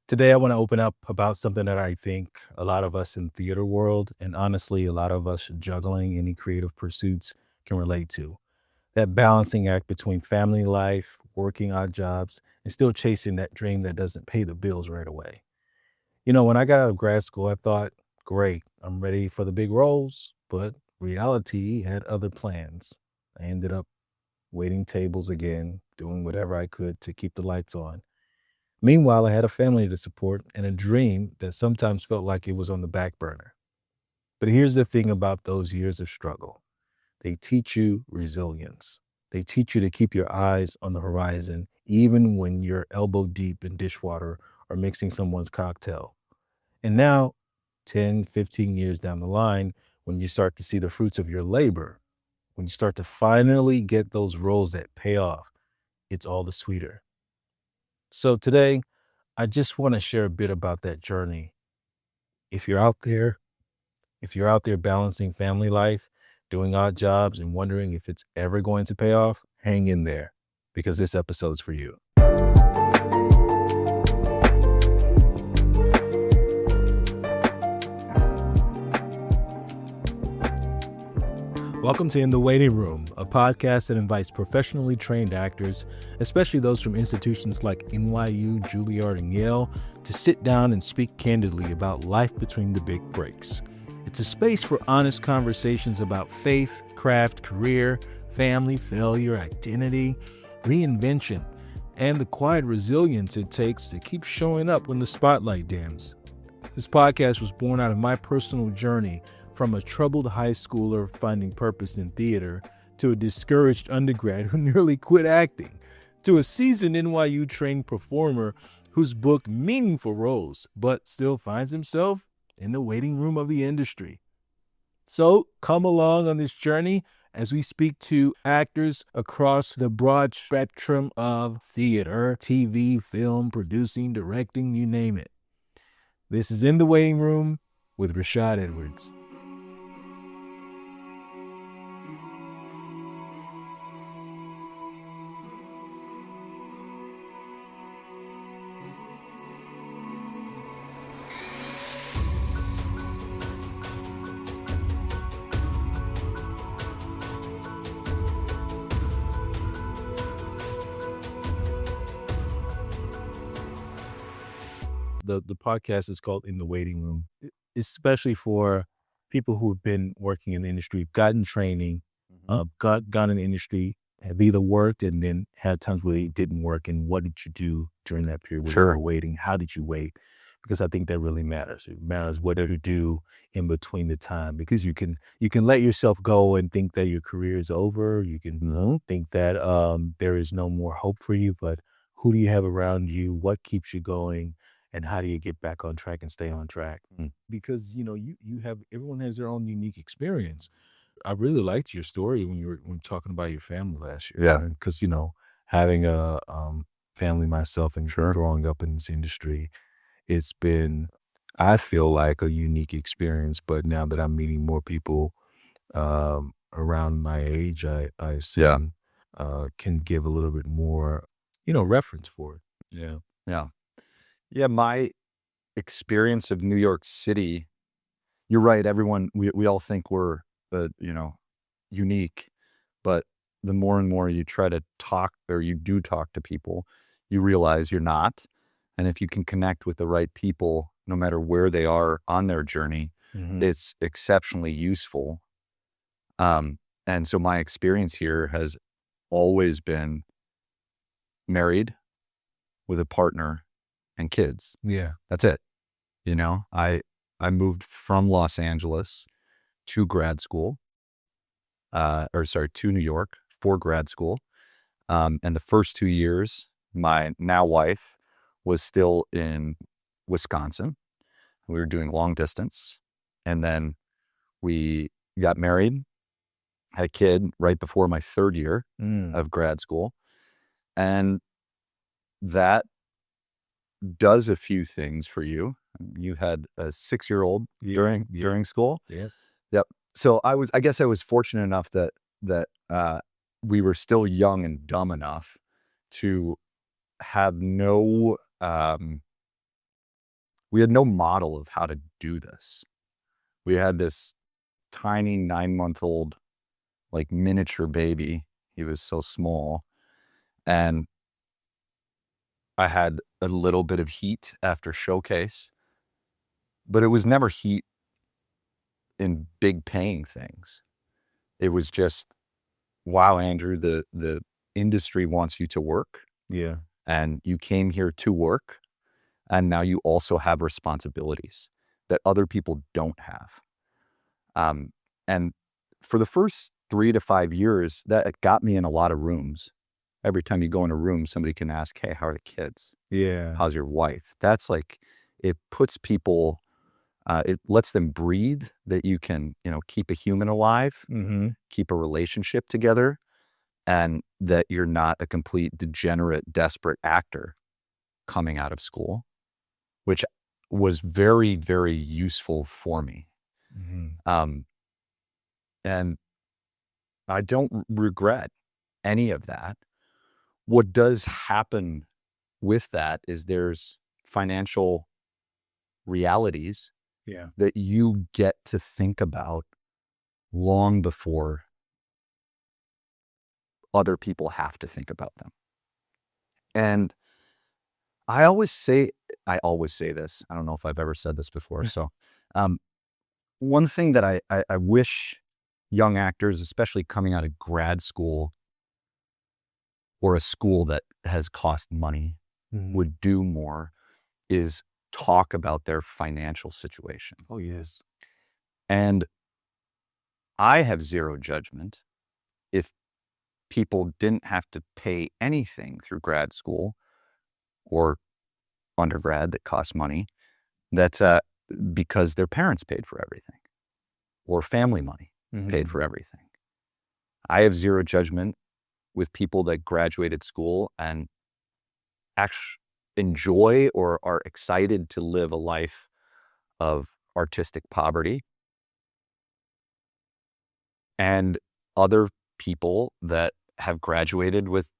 Today, I want to open up about something that I think a lot of us in theater world, and honestly, a lot of us juggling any creative pursuits can relate to. That balancing act between family life, working odd jobs, and still chasing that dream that doesn't pay the bills right away. When I got out of grad school, I thought, great, I'm ready for the big roles, but reality had other plans. I ended up waiting tables again, doing whatever I could to keep the lights on. Meanwhile, I had a family to support and a dream that sometimes felt like it was on the back burner. But here's the thing about those years of struggle: they teach you resilience. They teach you to keep your eyes on the horizon, even when you're elbow deep in dishwater or mixing someone's cocktail. And now, 10, 15 years down the line, when you start to see the fruits of your labor, when you start to finally get those roles that pay off, it's all the sweeter. So today, I just want to share a bit about that journey. If you're out there, if you're out there balancing family life, doing odd jobs, and wondering if it's ever going to pay off, hang in there because this episode's for you. Welcome to In the Waiting Room, a podcast that invites professionally trained actors, especially those from institutions like NYU, Juilliard, and Yale, to sit down and speak candidly about life between the big breaks. It's a space for honest conversations about faith, craft, career, family, failure, identity, reinvention, and the quiet resilience it takes to keep showing up when the spotlight dims. This podcast was born out of my personal journey from a troubled high schooler finding purpose in theater to a discouraged undergrad who nearly quit acting, to a seasoned NYU trained performer who's booked meaningful roles but still finds himself in the waiting room of the industry. So come along on this journey as we speak to actors across the broad spectrum of theater, TV, film, producing, directing, you name it. This is In the Waiting Room with Rashad Edwards. The podcast is called In the Waiting Room, especially for people who have been working in the industry, gotten training, gone in the industry, have either worked and then had times where it didn't work. And what did you do during that period where you were Sure. waiting? How did you wait? Because I think that really matters. It matters what to do in between the time, because you can let yourself go and think that your career is over. You can think that there is no more hope for you. But who do you have around you? What keeps you going? And how do you get back on track and stay on track? Mm. Because you have everyone has their own unique experience. I really liked your story when talking about your family last year. Yeah. Because having a family myself and Sure. growing up in this industry, it's been, I feel like, a unique experience. But now that I'm meeting more people around my age, I Yeah. assume can give a little bit more, reference for it. Yeah. Yeah. Yeah. My experience of New York City, you're right. Everyone, we all think we're, unique, but the more and more you try to talk or you do talk to people, you realize you're not. And if you can connect with the right people, no matter where they are on their journey, Hmm. it's exceptionally useful. Um, and so my experience here has always been married with a partner and kids. Yeah. That's it. I moved from Los Angeles to grad school, to New York for grad school. And the first 2 years, my now wife was still in Wisconsin. We were doing long distance. And then we got married, had a kid right before my third year Mm. of grad school. And that does a few things for you. You had a 6-year-old Yeah. during school. Yeah. Yep. So I guess I was fortunate enough that we were still young and dumb enough to have no we had no model of how to do this. We had this tiny 9-month-old, like miniature baby. He was so small. And I had a little bit of heat after showcase, but it was never heat in big paying things. It was just, wow, Andrew, the industry wants you to work, Yeah. and you came here to work, and now you also have responsibilities that other people don't have. And for the first 3 to 5 years, that got me in a lot of rooms. Every time you go in a room, somebody can ask, "Hey, how are the kids? Yeah. How's your wife?" That's like, it puts people, it lets them breathe, that you can, keep a human alive, Mhm. keep a relationship together, and that you're not a complete degenerate, desperate actor coming out of school, which was very, very useful for me. Mhm. Um, and I don't regret any of that. What does happen with that is there's financial realities Yeah. that you get to think about long before other people have to think about them. And I always say, I always say this. I don't know if I've ever said this before. So, um, one thing that I wish young actors, especially coming out of grad school or a school that has cost money, Mhm. would do more is talk about their financial situation. Oh, yes. And I have zero judgment if people didn't have to pay anything through grad school or undergrad that costs money. That's because their parents paid for everything, or family money paid Mhm. for everything. I have zero judgment with people that graduated school and actually enjoy or are excited to live a life of artistic poverty, and other people that have graduated with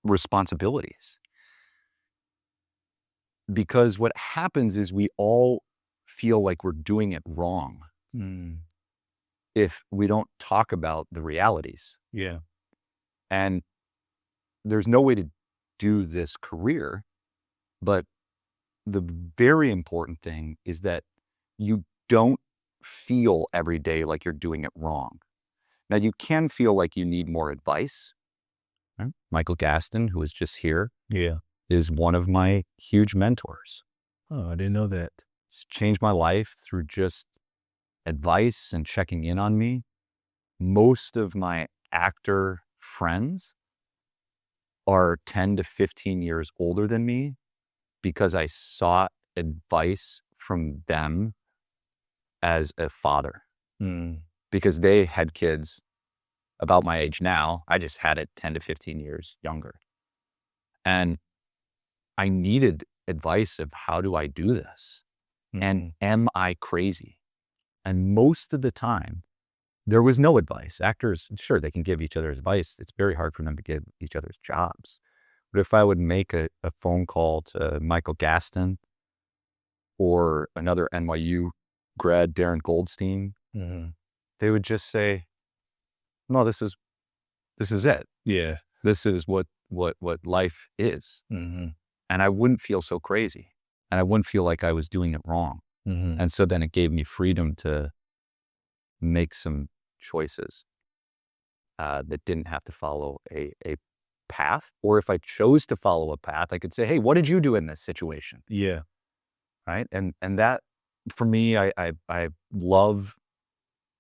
responsibilities. Because what happens is we all feel like we're doing it wrong Mm. if we don't talk about the realities. Yeah. And there's no way to do this career, but the very important thing is that you don't feel every day like you're doing it wrong. Now, you can feel like you need more advice. Right? Michael Gaston, who is just here, Yeah. is one of my huge mentors. Oh, I didn't know that. It's changed my life through just advice and checking in on me. Most of my actor friends are 10 to 15 years older than me because I sought advice from them as a father, Mm. because they had kids about my age now. I just had it 10 to 15 years younger. And I needed advice of, how do I do this? And Mhm. am I crazy? And most of the time, there was no advice. Actors, sure, they can give each other advice. It's very hard for them to give each other's jobs. But if I would make a phone call to Michael Gaston or another NYU grad, Darren Goldstein, Mhm. they would just say, "No, this is it. Yeah. This is what life is." Mhm. And I wouldn't feel so crazy, and I wouldn't feel like I was doing it wrong. Mhm. And so then it gave me freedom to make some choices that didn't have to follow a path. Or if I chose to follow a path, I could say, "Hey, what did you do in this situation?" Yeah. Right? And that, for me, I love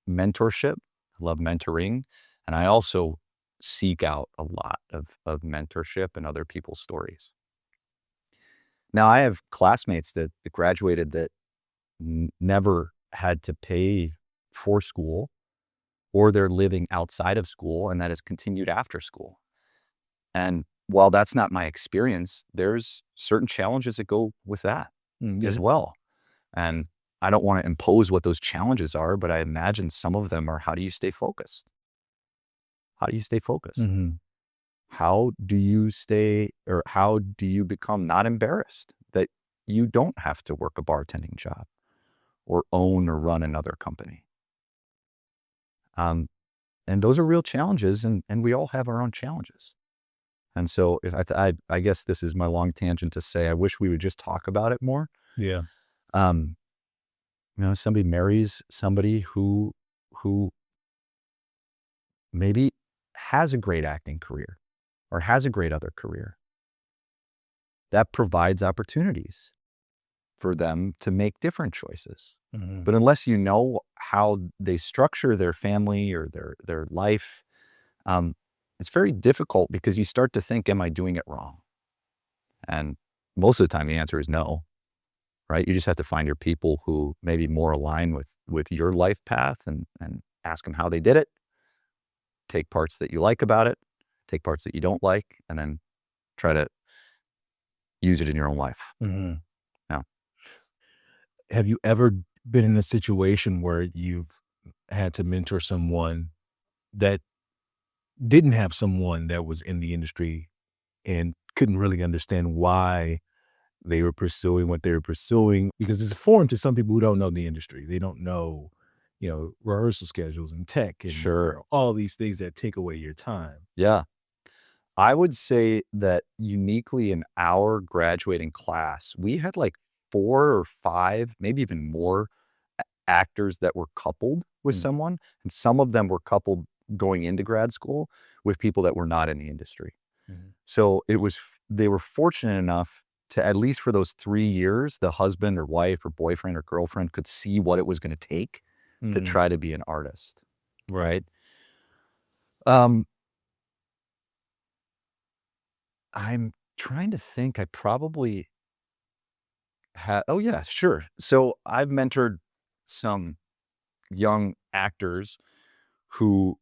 mentorship. I love mentoring, and I also seek out a lot of mentorship and other people's stories. Now, I have classmates that graduated that never had to pay for school, or they're living outside of school, and that has continued after school. And while that's not my experience, there's certain challenges that go with that Mm, as yeah. well. And I don't want to impose what those challenges are, but I imagine some of them are, how do you stay focused? How do you stay focused? Mhm. How do you stay, or how do you become not embarrassed that you don't have to work a bartending job or own or run another company. And those are real challenges, and we all have our own challenges. And so if I guess this is my long tangent to say, I wish we would just talk about it more. Yeah. Um, somebody marries somebody who maybe has a great acting career or has a great other career. That provides opportunities for them to make different choices. Mhm. But unless you know how they structure their family or their life, it's very difficult because you start to think, am I doing it wrong? And most of the time the answer is no, right? You just have to find your people who maybe more align with your life path and ask them how they did it. Take parts that you like about it, take parts that you don't like, and then try to use it in your own life. Mhm. Yeah. Have you ever been in a situation where you've had to mentor someone that didn't have someone that was in the industry and couldn't really understand why they were pursuing what they were pursuing? Because it's foreign to some people who don't know the industry. They don't know, rehearsal schedules and tech and Sure. all these things that take away your time. Yeah. I would say that uniquely in our graduating class, we had like 4 or 5, maybe even more actors that were coupled with Mm. someone, and some of them were coupled going into grad school with people that were not in the industry. Mhm. So they were fortunate enough to, at least for those 3 years, the husband or wife or boyfriend or girlfriend could see what it was gonna take to Mhm. try to be an artist, Right. right? Um, I'm trying to think. I probably oh, yeah, sure. So I've mentored some young actors who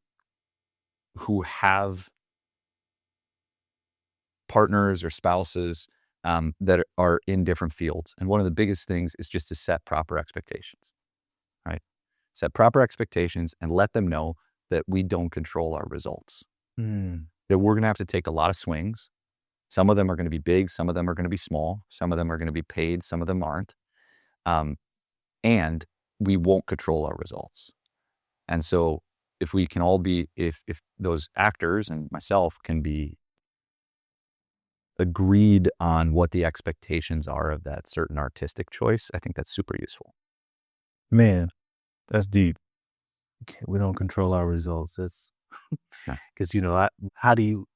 have partners or spouses, that are in different fields, and one of the biggest things is just to set proper expectations, right? Set proper expectations and let them know that we don't control our results, Mm. that we're gonna have to take a lot of swings. Some of them are gonna be big, some of them are gonna be small, some of them are gonna be paid, some of them aren't, um, and we won't control our results. And so if we can all be if those actors and myself can be agreed on what the expectations are of that certain artistic choice, I think that's super useful. Man, that's deep. We don't control our results. That's Yeah. because, how do you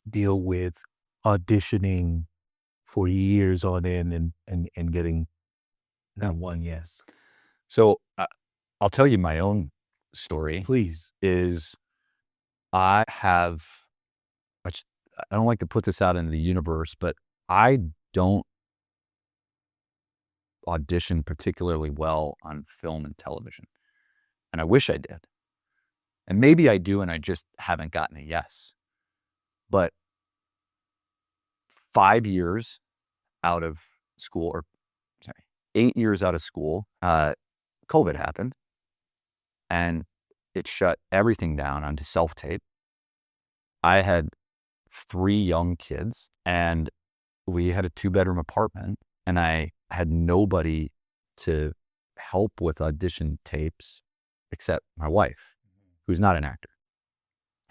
deal with auditioning for years on end and getting not one yes? So, I'll tell you my own story Please. is I have which I don't like to put this out into the universe, but I don't audition particularly well on film and television, and I wish I did. And maybe I do, and I just haven't gotten a yes. But 5 years out of school, or sorry, 8 years out of school, COVID happened, and it shut everything down onto self-tape. I had 3 young kids, and we had a two-bedroom apartment, and I had nobody to help with audition tapes except my wife, who's not an actor.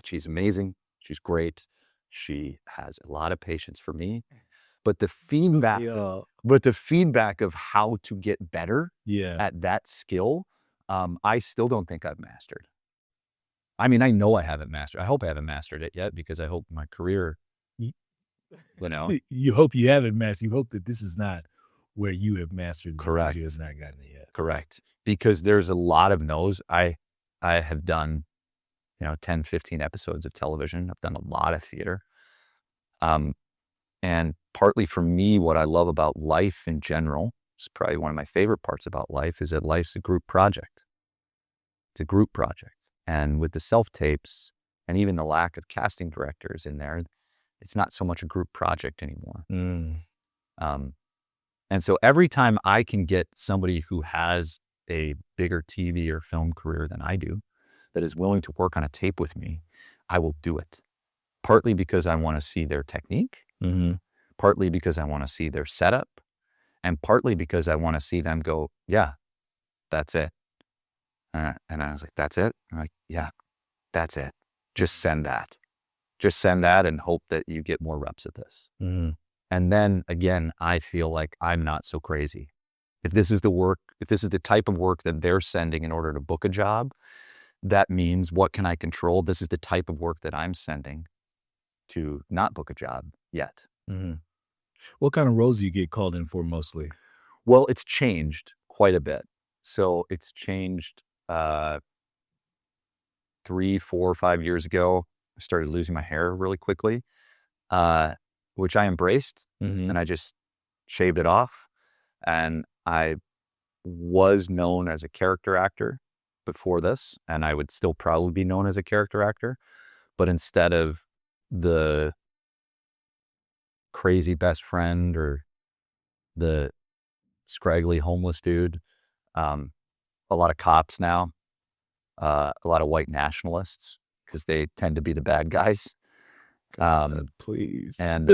She's amazing. She's great. She has a lot of patience for me, but Yeah. the feedback of how to get better Yeah. at that skill, I still don't think I've mastered. I mean, I know I haven't mastered. I hope I haven't mastered it yet because I hope my career, Y you know. You hope you haven't mastered. You hope that this is not where you have mastered because you have Correct. not gotten it yet. Correct. Because there's a lot of no's. I have done, 10, 15 episodes of television. I've done a lot of theater. Um, and partly for me, what I love about life in general, is probably one of my favorite parts about life, is that life's a group project. It's a group project. And with the self-tapes and even the lack of casting directors in there, it's not so much a group project anymore. Mm. Um, and so every time I can get somebody who has a bigger TV or film career than I do, that is willing to work on a tape with me, I will do it. Partly because I want to see their technique, Mhm. partly because I want to see their setup, And partly because I want to see them go, yeah, that's it. And I was like, that's it? I'm like, yeah, that's it. Just send that. Just send that and hope that you get more reps at this. Mhm. And then again, I feel like I'm not so crazy. If this is the type of work that they're sending in order to book a job, that means what can I control? This is the type of work that I'm sending to not book a job yet. Mhm. What kind of roles do you get called in for mostly? Well, it's changed quite a bit. So it's changed 3, 4, 5 years ago. I started losing my hair really quickly, uh, which I embraced, Mhm. and I just shaved it off. And I was known as a character actor before this, and I would still probably be known as a character actor. But instead of the crazy best friend or the scraggly homeless dude, um, a lot of cops now, a lot of white nationalists, because they tend to be the bad guys. Um, Please. and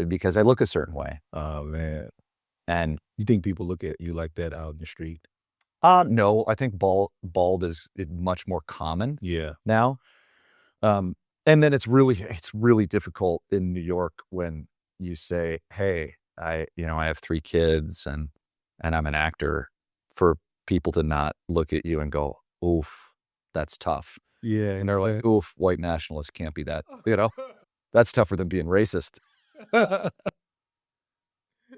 because I look a certain way. Oh, man. And You think people look at you like that out in the street? no, I think bald is much more common Yeah. now. Um, and then it's really difficult in New York when you say, "Hey, I have 3 kids and I'm an actor," for people to not look at you and go, "Oof, that's tough." Yeah, And they're like, "Oof, white nationalists can't be that," you know? That's tougher than being racist.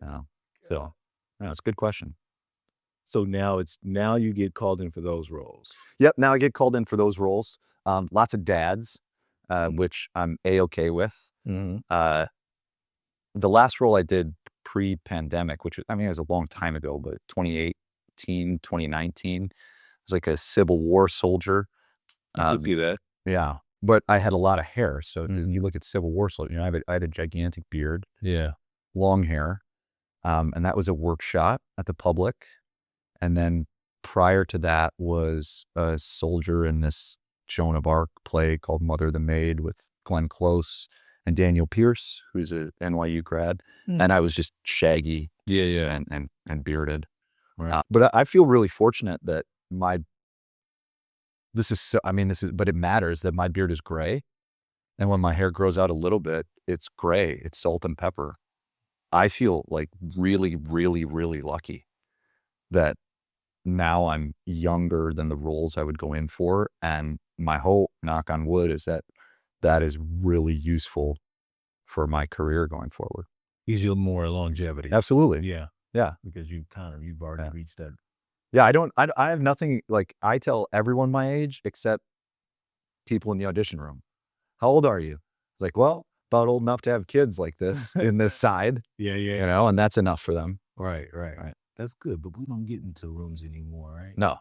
No. So, no, it's a good question. So now you get called in for those roles. Yep, now I get called in for those roles. Lots of dads, Mm. which I'm A-okay with. Mhm. Uh, the last role I did pre-pandemic, which was, I mean, it was a long time ago, but 2018, 2019, it was like a Civil War soldier. I could Um, see that. yeah, but I had a lot of hair. So Mhm. you look at Civil War soldier, I had a gigantic beard, Yeah. long hair, and that was a workshop at the Public. And then prior to that was a soldier in this Joan of Arc play called Mother the Maid with Glenn Close and Daniel Pierce, who's a NYU grad. Mm. And I was just shaggy Yeah, yeah. and bearded. Right. But I feel really fortunate that my this is so I mean, this is but it matters that my beard is gray. And when my hair grows out a little bit, it's gray. It's salt and pepper. I feel like really, really, really lucky that now I'm younger than the roles I would go in for, and my hope, knock on wood, is that that is really useful for my career going forward. Gives you more longevity. Absolutely. Yeah, Yeah. because you've already Yeah. reached that. Yeah, I have nothing like, I tell everyone my age except people in the audition room. "How old are you?" It's like, "Well, about old enough to have kids like this in this side," Yeah, yeah. and that's enough for them. Right, right. Right. That's good, but we don't get into rooms anymore, right? No.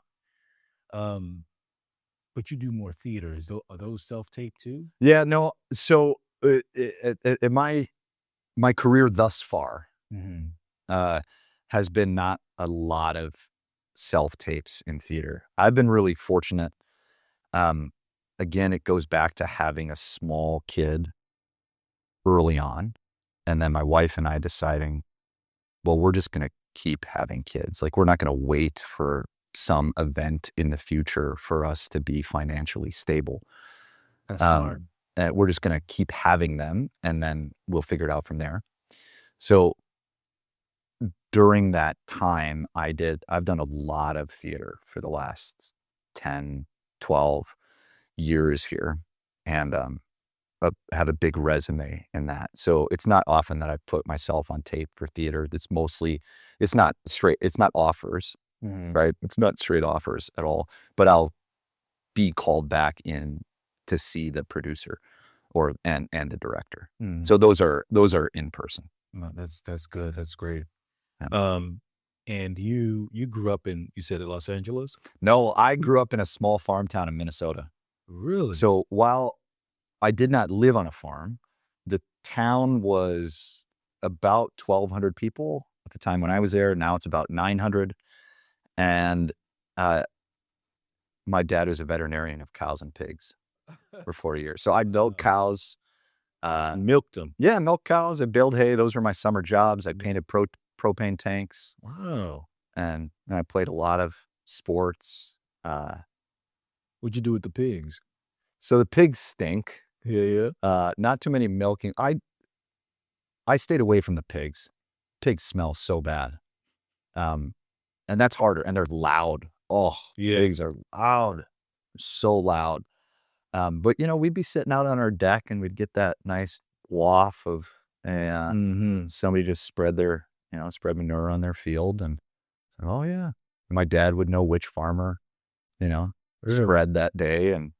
Um, but you do more theater. Are those self-tape too? Yeah, no, so, in my career thus far, Mhm. uh, has been not a lot of self-tapes in theater. I've been really fortunate. Um, Again, it goes back to having a small kid early on, and then my wife and I deciding, well, we're just gonna keep having kids. Like, we're not gonna wait for some event in the future for us to be financially stable. That's smart. Um, we're just gonna keep having them, and then we'll figure it out from there. So during that time, I've done a lot of theater for the last 10, 12 years here, and, have a big resume in that. So it's not often that I put myself on tape for theater. It's not offers, Mhm. right? It's not straight offers at all, but I'll be called back in to see the producer and the director. Mhm. So those are in person. No, that's good. That's great. Yeah. Um, and you grew up in you said in Los Angeles? No, I grew up in a small farm town in Minnesota. Really? So while I did not live on a farm, the town was about 1,200 people at the time when I was there. Now it's about 900. And uh, my dad was a veterinarian of cows and pigs for 40 years. So I milked cows. Milked them. Yeah, milk cows. I baled hay. Those were my summer jobs. I painted propane tanks. Wow. And I played a lot of sports. What'd you do with the pigs? So the pigs stink. Yeah. Not too many milking. I stayed away from the pigs. Pigs smell so bad. And that's harder. And they're loud. Oh, Yeah. pigs are loud. So loud. But we'd be sitting out on our deck and we'd get that nice waft of somebody just spread manure on their field and oh yeah. My dad would know which farmer, Really? spread that day and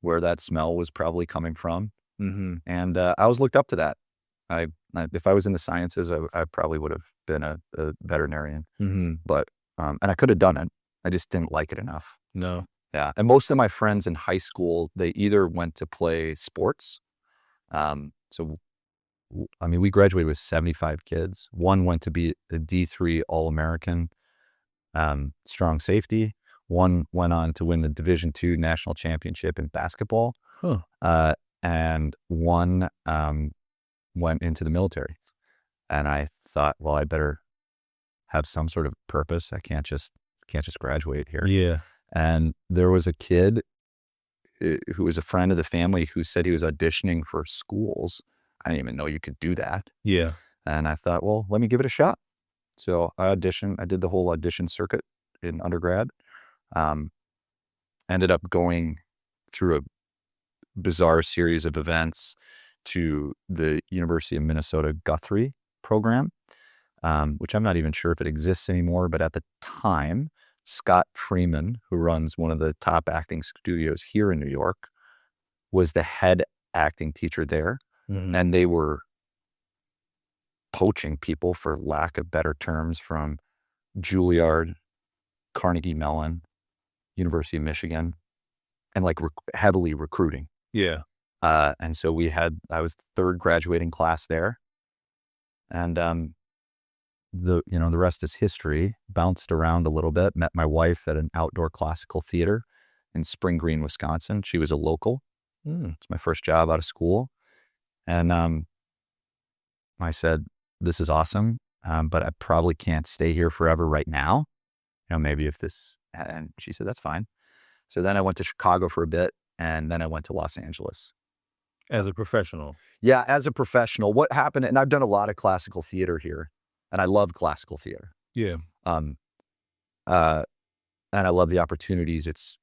where that smell was probably coming from. Mm-hmm. And I was looked up to that. If I was in the sciences, I probably would have been a veterinarian. Mm-hmm. But and I could have done it. I just didn't like it enough. No. Yeah. And most of my friends in high school, they either went to play sports. We graduated with 75 kids. One went to be a D3 All-American strong safety. One went on to win the Division II national championship in basketball. Huh. And one went into the military. And I thought, well, I better have some sort of purpose. I can't just graduate here. Yeah. And there was a kid who was a friend of the family who said he was auditioning for schools. I didn't even know you could do that. Yeah. And I thought, well, let me give it a shot. So I auditioned. I did the whole audition circuit in undergrad. Ended up going through a bizarre series of events to the University of Minnesota Guthrie program, which I'm not even sure if it exists anymore. But at the time, Scott Freeman, who runs one of the top acting studios here in New York, was the head acting teacher there. Mm-hmm. And they were poaching people, for lack of better terms, from Juilliard, Carnegie Mellon, University of Michigan, and heavily recruiting. Yeah. And so I was the third graduating class there. And the rest is history. Bounced around a little bit, met my wife at an outdoor classical theater in Spring Green, Wisconsin. She was a local. It's my first job out of school. And I said, this is awesome, but I probably can't stay here forever right now. Maybe if this, and she said, that's fine. So then I went to Chicago for a bit, and then I went to Los Angeles. As a professional. Yeah, as a professional. What happened, and I've done a lot of classical theater here, and I love classical theater. Yeah. And I love the opportunities it's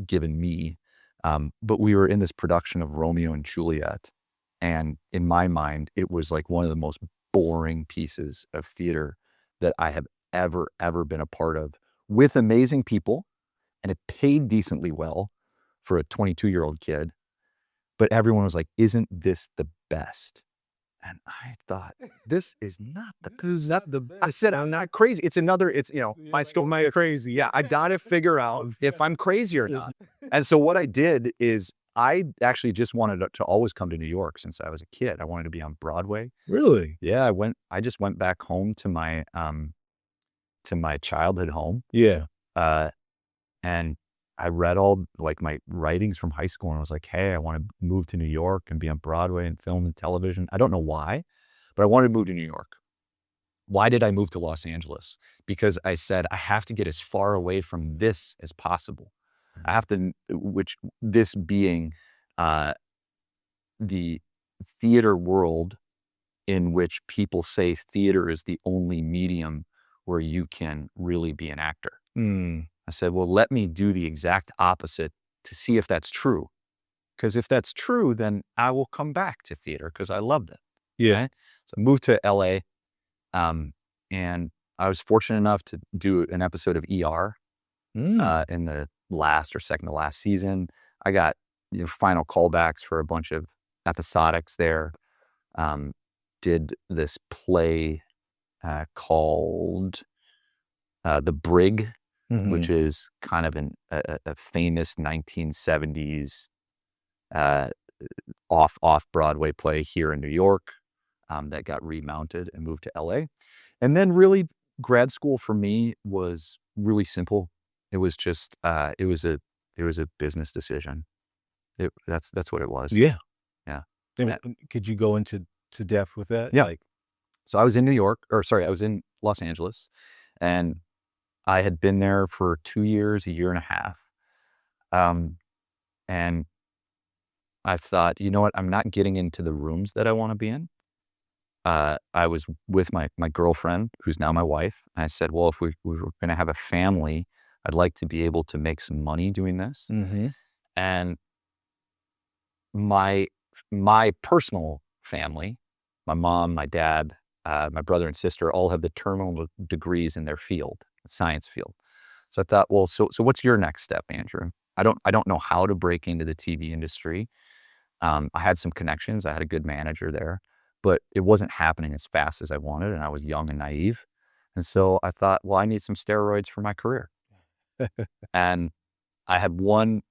given me. But we were in this production of Romeo and Juliet, and in my mind, it was like one of the most boring pieces of theater that I have ever been a part of, with amazing people, and it paid decently well for a 22-year-old kid. But everyone was like, isn't this the best? And I thought, this is not the best. I said, I'm not crazy. My skill might be crazy. Yeah, I got to figure out if I'm crazy or not. And so what I did is I actually just wanted to always come to New York since I was a kid. I wanted to be on Broadway. Really? Yeah, I just went back home to my childhood home. Yeah. And I read all my writings from high school, and I was like, hey, I want to move to New York and be on Broadway and film and television. I don't know why, but I wanted to move to New York. Why did I move to Los Angeles? Because I said, I have to get as far away from this as possible. I have to, this being the theater world in which people say theater is the only medium where you can really be an actor. I said, well, let me do the exact opposite to see if that's true. Because if that's true, then I will come back to theater because I loved it. Yeah. Right? So I moved to LA, and I was fortunate enough to do an episode of ER in the last or second to last season. I got final callbacks for a bunch of episodics there. Did this play called The Brig, which is kind of a famous 1970s off Broadway play here in New York that got remounted and moved to LA. And then really grad school for me was really simple. It was just it was a business decision. That's what it was. Yeah. Yeah. Could you go into depth with that? Yeah. So I was in New York, or sorry, I was in Los Angeles, and I had been there for 2 years, a year and a half. Um, and I thought, you know what? I'm not getting into the rooms that I want to be in. I was with my girlfriend, who's now my wife. I said, well, if we were going to have a family, I'd like to be able to make some money doing this. Mm-hmm. And my my personal family, my mom, my dad, my brother and sister, all have the terminal degrees in their field, science field. So I thought, well, so what's your next step, Andrew? I don't know how to break into the TV industry. I had some connections. I had a good manager there, but it wasn't happening as fast as I wanted, and I was young and naive. And so I thought, well, I need some steroids for my career. And I had one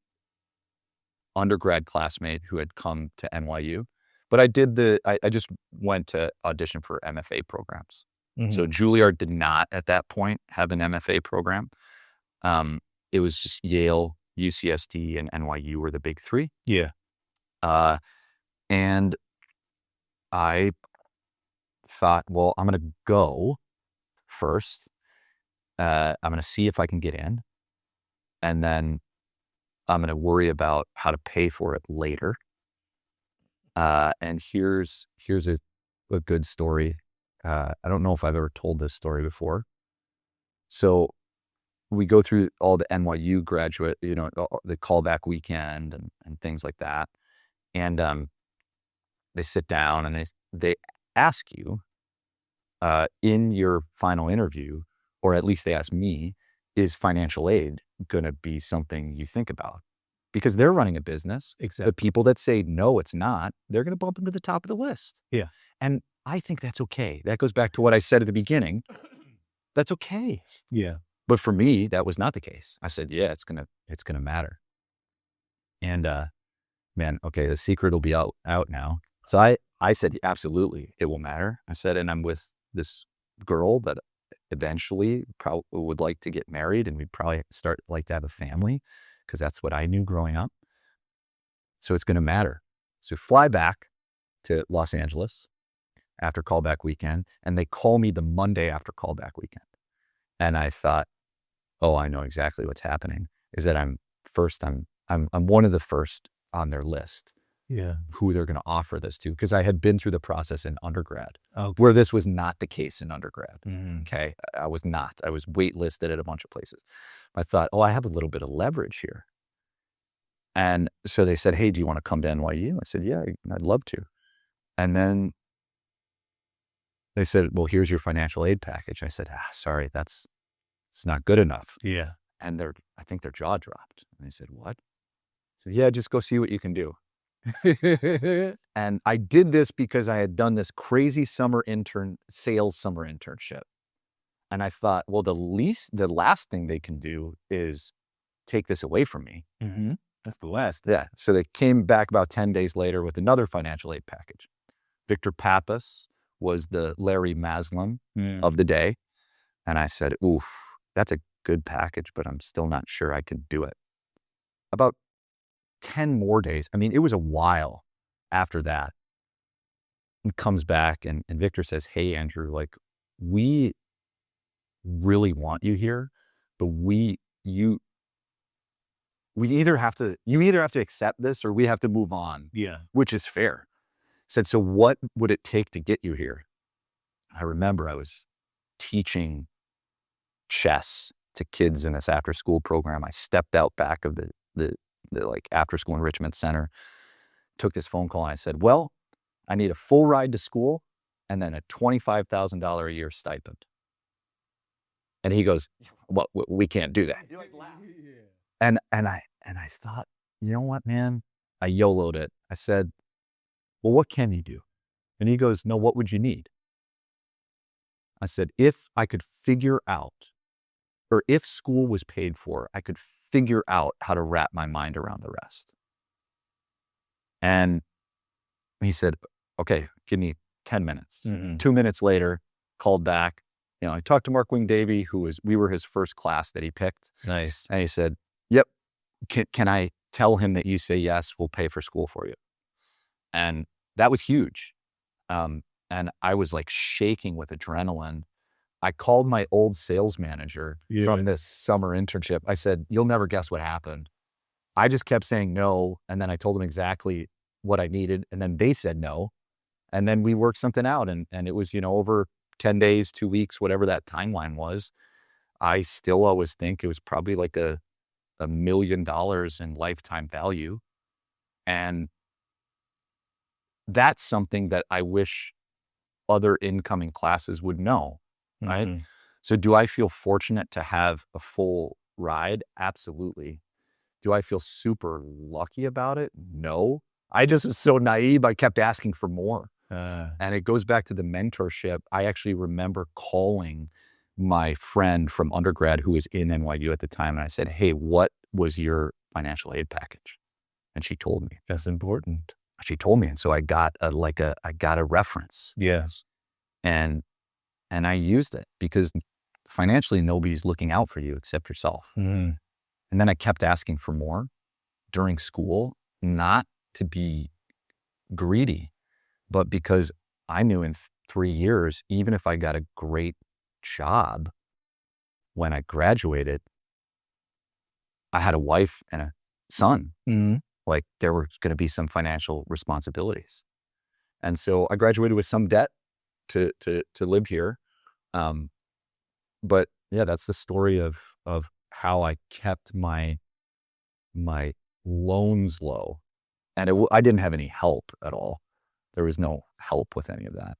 undergrad classmate who had come to NYU, but I just went to audition for MFA programs. Mm-hmm. So Juilliard did not at that point have an MFA program. Um, it was just Yale, UCSD, and NYU were the big three. Yeah. Uh, and I thought, well, I'm going to go first. I'm going to see if I can get in. And then I'm going to worry about how to pay for it later. And here's a good story. I don't know if I've ever told this story before. So we go through all the NYU graduate, the callback weekend and things like that. And they sit down and they ask you in your final interview, or at least they ask me, is financial aid going to be something you think about? Because they're running a business. Exactly. The people that say, no, it's not, they're going to bump them to the top of the list. Yeah. And I think that's okay. That goes back to what I said at the beginning. That's okay. Yeah. But for me, that was not the case. I said, yeah, it's going to matter. And man, okay, the secret will be out now. So I said, absolutely, it will matter. I said, and I'm with this girl that eventually probably would like to get married, and we'd probably like to have a family, because that's what I knew growing up. So it's going to matter. So fly back to Los Angeles after callback weekend, and they call me the Monday after callback weekend. And I thought, oh, I know exactly what's happening, is that I'm one of the first on their list. Yeah. Who they're going to offer this to, because I had been through the process in undergrad, Okay. where this was not the case in undergrad. Mm-hmm. Okay. I was waitlisted at a bunch of places. I thought, oh, I have a little bit of leverage here. And so they said, hey, do you want to come to NYU? I said, yeah, I'd love to. And then they said, well, here's your financial aid package. I said, sorry, it's not good enough. Yeah. And I think their jaw dropped. And they said, what? I said, yeah, just go see what you can do. And I did this because I had done this crazy sales summer internship. And I thought, well, the last thing they can do is take this away from me. Mm-hmm. That's the last. Yeah. So they came back about 10 days later with another financial aid package. Victor Pappas was the Larry Maslin of the day. And I said, oof, that's a good package, but I'm still not sure I could do it. About 10 more days. I mean, it was a while after that. He comes back and Victor says, hey, Andrew, like, we really want you here, but you either have to accept this or we have to move on. Yeah. Which is fair. Said, so what would it take to get you here? I remember I was teaching chess to kids in this after school program. I stepped out back of the like after school enrichment center, took this phone call, and I said, well, I need a full ride to school and then a $25,000 a year stipend. And he goes, well, we can't do that. And I thought, you know what, man? I YOLO'd it. I said, well, what can you do? And he goes, no, what would you need? I said, if I could figure out, or if school was paid for, I could figure out how to wrap my mind around the rest. And he said, okay, give me 10 minutes. Mm-hmm. 2 minutes later, called back. I talked to Mark Wing-Davey, we were his first class that he picked. Nice. And he said, yep, can I tell him that you say yes, we'll pay for school for you? And that was huge. And and I was like shaking with adrenaline. I called my old sales manager from this summer internship. I said, "You'll never guess what happened." I just kept saying no, and then I told them exactly what I needed, and then they said no, and then we worked something out, and it was, over 10 days, 2 weeks, whatever that timeline was. I still always think it was probably like $1 million in lifetime value, and that's something that I wish other incoming classes would know, right? Mhm. So do I feel fortunate to have a full ride? Absolutely. Do I feel super lucky about it? No. I just was so naive, I kept asking for more. And it goes back to the mentorship. I actually remember calling my friend from undergrad who was in NYU at the time, and I said, "Hey, what was your financial aid package?" And she told me. That's important. She told me, and so I got a reference, Yes. and I used it because financially nobody's looking out for you except yourself. Mhm. And then I kept asking for more during school, not to be greedy, but because I knew in 3 years, even if I got a great job when I graduated, I had a wife and a son. Mhm. Like, there were gonna be some financial responsibilities. And so I graduated with some debt to live here. Um, but yeah, that's the story of how I kept my loans low. And I didn't have any help at all. There was no help with any of that.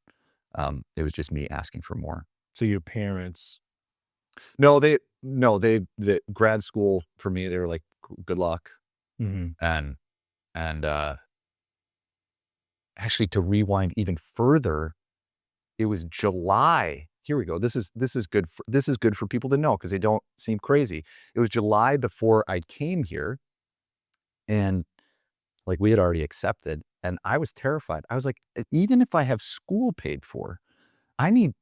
It was just me asking for more. So your parents. No, the grad school for me, they were like, good luck. Mhm. And, and, actually to rewind even further, it was July. Here we go. This is good for people to know because they don't seem crazy. It was July before I came here, and like we had already accepted, and I was terrified. I was like, Even if I have school paid for, I need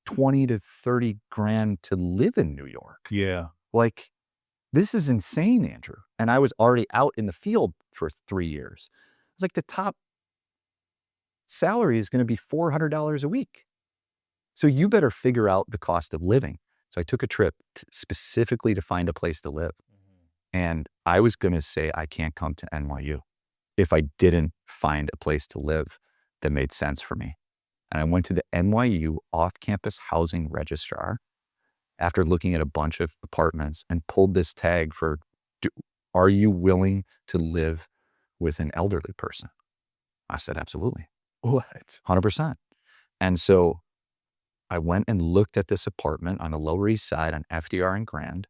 20 to 30 grand to live in New York. Yeah. Like, this is insane, Andrew." And I was already out in the field for 3 years. It's like the top salary is going to be $400 a week. So you better figure out the cost of living. So I took a trip specifically to find a place to live. And I was going to say, I can't come to NYU if I didn't find a place to live that made sense for me. And I went to the NYU off-campus housing registrar after looking at a bunch of apartments and pulled this tag for, "Are you willing to live with an elderly person?" I said, "Absolutely, What? 100%. And so I went and looked at this apartment on the Lower East Side on FDR and Grand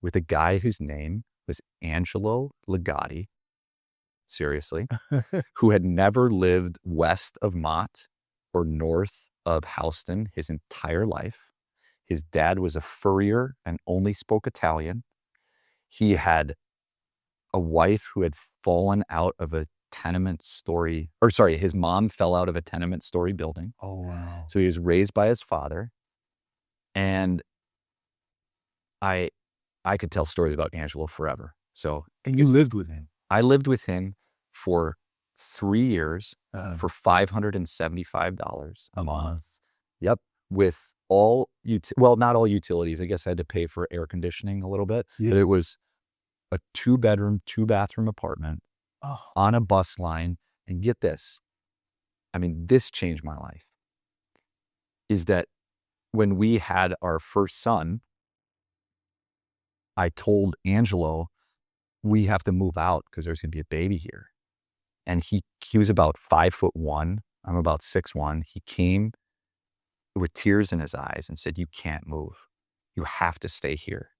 with a guy whose name was Angelo Ligotti, seriously, who had never lived west of Mott or north of Houston his entire life. His dad was a furrier and only spoke Italian. He had a wife who had fallen out of a tenement story, or sorry, his mom fell out of a tenement story building. Oh, wow. So he was raised by his father. And I I could tell stories about Angelo forever. So And you lived with him? I lived with him for 3 years Uh, for $575 a a month. month. Yep, with all well, not all utilities. I guess I had to pay for air conditioning a little bit, Yeah. but it was a 2-bedroom, 2-bathroom apartment Oh. on a bus line. And get this, I mean, this changed my life, is that when we had our first son, I told Angelo, "We have to move out because there's gonna be a baby here." And he was about 5'1". I'm about 6'1". He came with tears in his eyes and said, "You can't move. You have to stay here."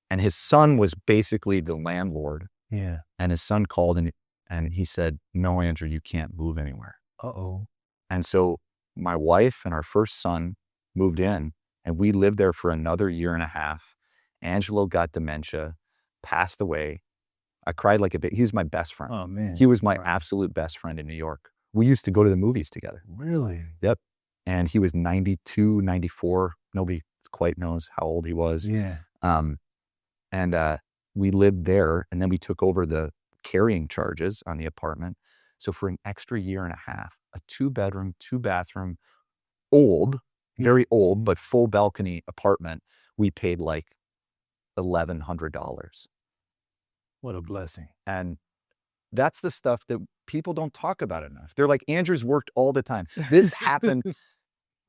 And his son was basically the landlord. Yeah. And his son called and he said, "No, Andrew, you can't move anywhere." Uh-oh. And so my wife and our first son moved in, and we lived there for another year and a half. Angelo got dementia, passed away. I cried like a baby. He was my best friend. Oh, man. He was my Right. absolute best friend in New York. We used to go to the movies together. Really? Yep. And he was 92, 94. Nobody quite knows how old he was. Yeah. Um, and we lived there, and then we took over the carrying charges on the apartment. So for an extra year and a half, a 2-bedroom, 2-bathroom, old, very old, but full balcony apartment. We paid like $1,100. What a blessing. And that's the stuff that people don't talk about enough. They're like, Andrew's worked all the time. This happened,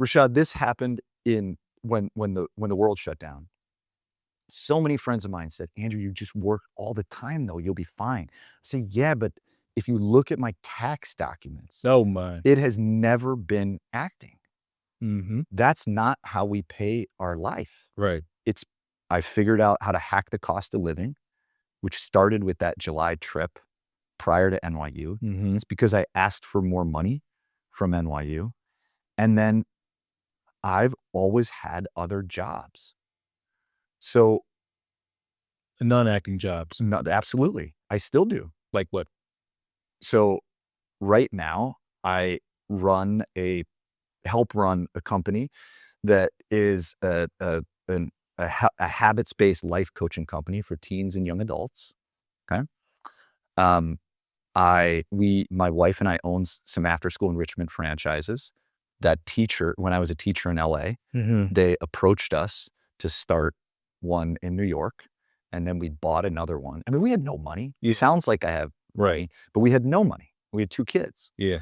Rashad, this happened in when the world shut down. So many friends of mine said, Andrew, you just work all the time though, you'll be fine. I say, yeah, but if you look at my tax documents, Oh my. it has never been acting. Mm-hmm. That's not how we pay our life. Right. I figured out how to hack the cost of living, which started with that July trip prior to NYU. Mm-hmm. It's because I asked for more money from NYU. And then I've always had other jobs. So Non-acting jobs. absolutely. I still do. Like what? So right now I help run a company that is a habits-based life coaching company for teens and young adults. Okay. My wife and I own some after-school enrichment franchises. When I was a teacher in LA, Mm-hmm. they approached us to start one in New York, and then we bought another one. I mean, we had no money. Yeah. It sounds like I have money, Right. but we had no money. We had 2 kids. Yeah.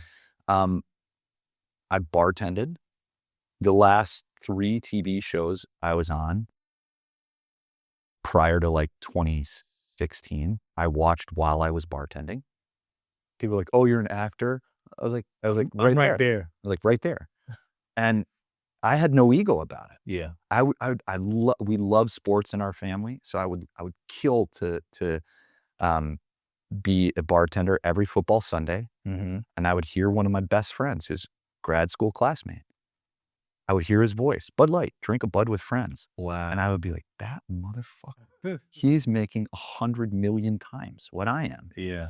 I bartended. The last 3 TV shows I was on prior to like 2016, I watched while I was bartending. People were like, "Oh, you're an actor?" I was like, I'm right right there. there. I was like, right there. And I had no ego about it. Yeah. We love sports in our family, so I would kill to be a bartender every football Sunday, Mm-hmm. and I would hear one of my best friends, his grad school classmate. I would hear his voice, Bud Light, drink a Bud with friends. Wow. And I would be like, that motherfucker, he's making 100 million times what I am. Yeah.